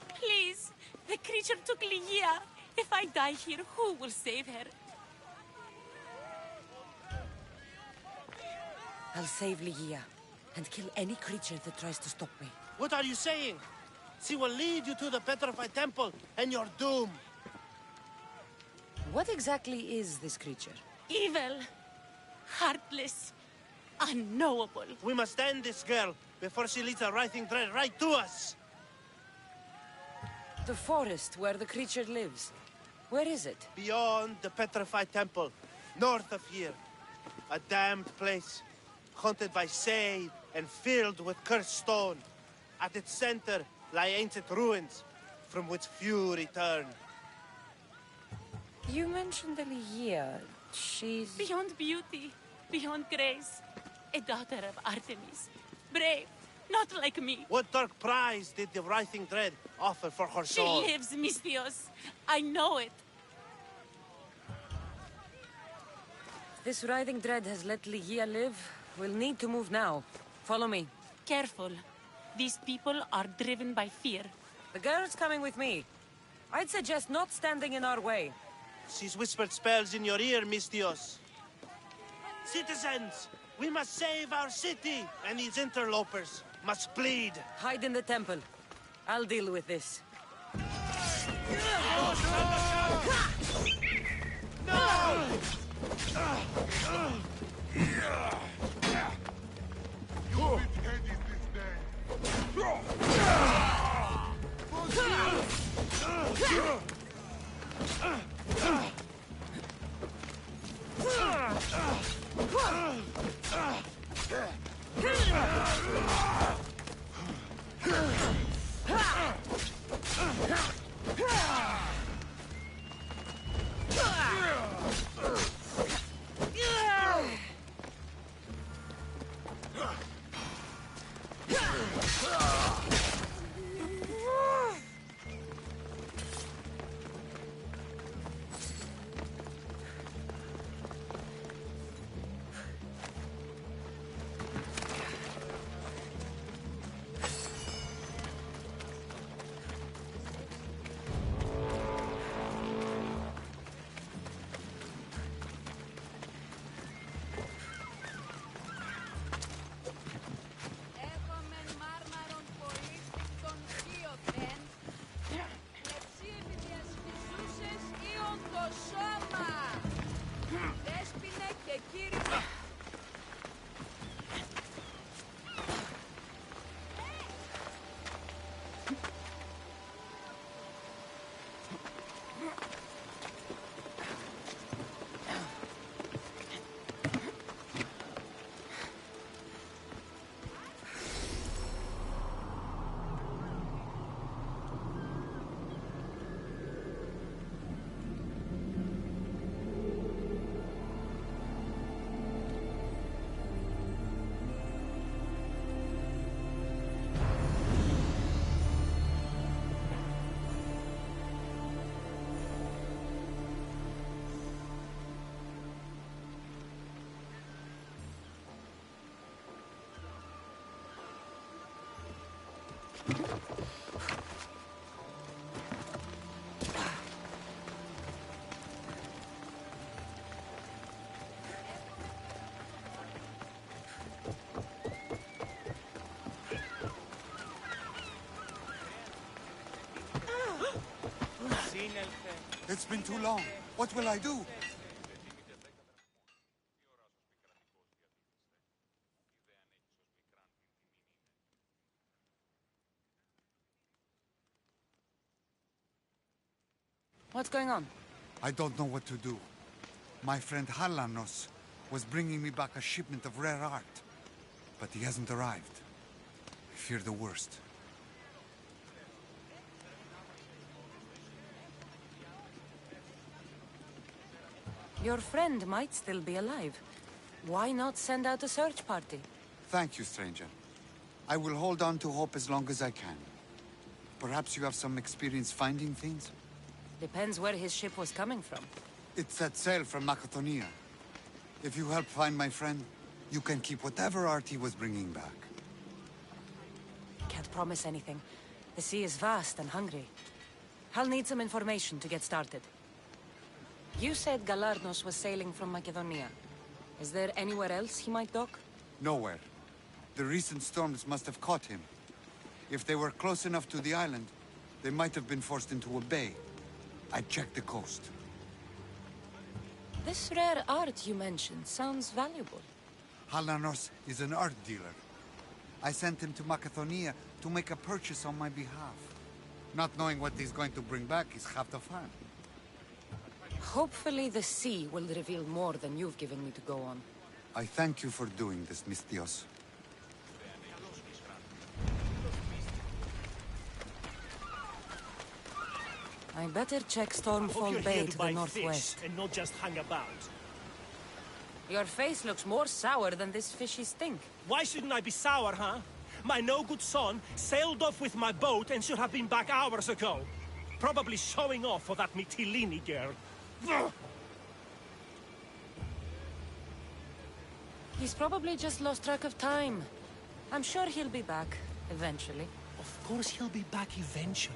Please, the creature took Ligia. If I die here, who will save her? I'll save Ligia and kill any creature that tries to stop me. What are you saying? She will lead you to the petrified temple and your doom. What exactly is this creature? Evil, heartless, unknowable. We must end this girl before she leads a writhing dread right to us. The forest where the creature lives. Where is it? Beyond the petrified temple, north of here. A damned place, haunted by shade and filled with cursed stone. At its center lie ancient ruins, from which few return. You mentioned the Ligia. She's... Beyond beauty, beyond grace. A daughter of Artemis. Brave, not like me. What dark prize did the writhing dread offer for her soul? She lives, Misthios. I know it. This writhing dread has let Ligia live. We'll need to move now. Follow me. Careful. These people are driven by fear. The girl's coming with me. I'd suggest not standing in our way. She's whispered spells in your ear, Misthios. Citizens, we must save our city, and these interlopers must bleed. Hide in the temple. I'll deal with this. It's been too long. What will I do? What's going on? I don't know what to do. My friend Halanos was bringing me back a shipment of rare art, but he hasn't arrived. fear the worst. Your friend might still be alive. Why not send out a search party? Thank you, stranger. I will hold on to hope as long as I can. Perhaps you have some experience finding things? Depends where his ship was coming from. It set sail from Macedonia. If you help find my friend, you can keep whatever art he was bringing back. Can't promise anything. The sea is vast and hungry. I'll need some information to get started. You said Galarnos was sailing from Macedonia. Is there anywhere else he might dock? Nowhere. The recent storms must have caught him. If they were close enough to the island, they might have been forced into a bay. I checked the coast. This rare art you mentioned sounds valuable. Halanos is an art dealer. I sent him to Macedonia to make a purchase on my behalf. Not knowing what he's going to bring back is half the fun. Hopefully the sea will reveal more than you've given me to go on. I thank you for doing this, Mistios. I better check Stormfall Bay to the northwest. And not just hang about. Your face looks more sour than this fishy stink. Why shouldn't I be sour, huh? My no-good son sailed off with my boat and should have been back hours ago. Probably showing off for that Mytilene girl. Ugh. He's probably just lost track of time. I'm sure he'll be back, eventually. Of course he'll be back eventually.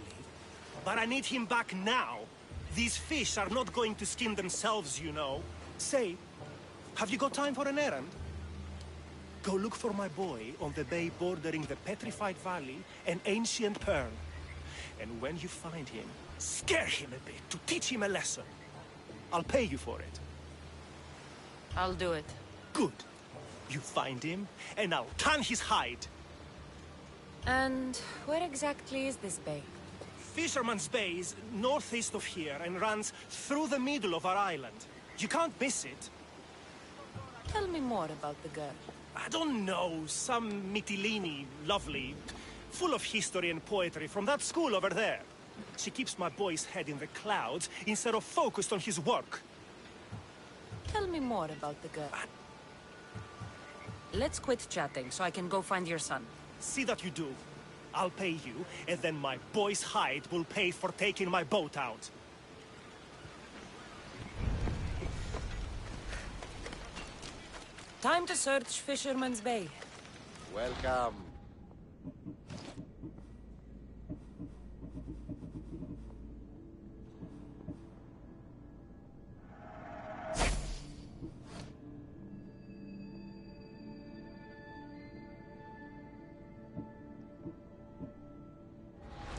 But I need him back now. These fish are not going to skin themselves, you know. Say, have you got time for an errand? Go look for my boy on the bay bordering the Petrified Valley and Ancient Pearl. And when you find him, scare him a bit to teach him a lesson. I'll pay you for it. I'll do it. Good. You find him, and I'll tan his hide. And where exactly is this bay? Fisherman's Bay is northeast of here and runs through the middle of our island. You can't miss it. Tell me more about the girl. I don't know, some Mytilene, lovely, full of history and poetry from that school over there. She keeps my boy's head in the clouds instead of focused on his work. Tell me more about the girl. Let's quit chatting so I can go find your son. See that you do. I'll pay you, and then my boy's hide will pay for taking my boat out. Time to search Fisherman's Bay. Welcome.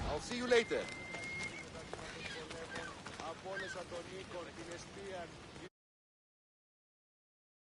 I'll see you later.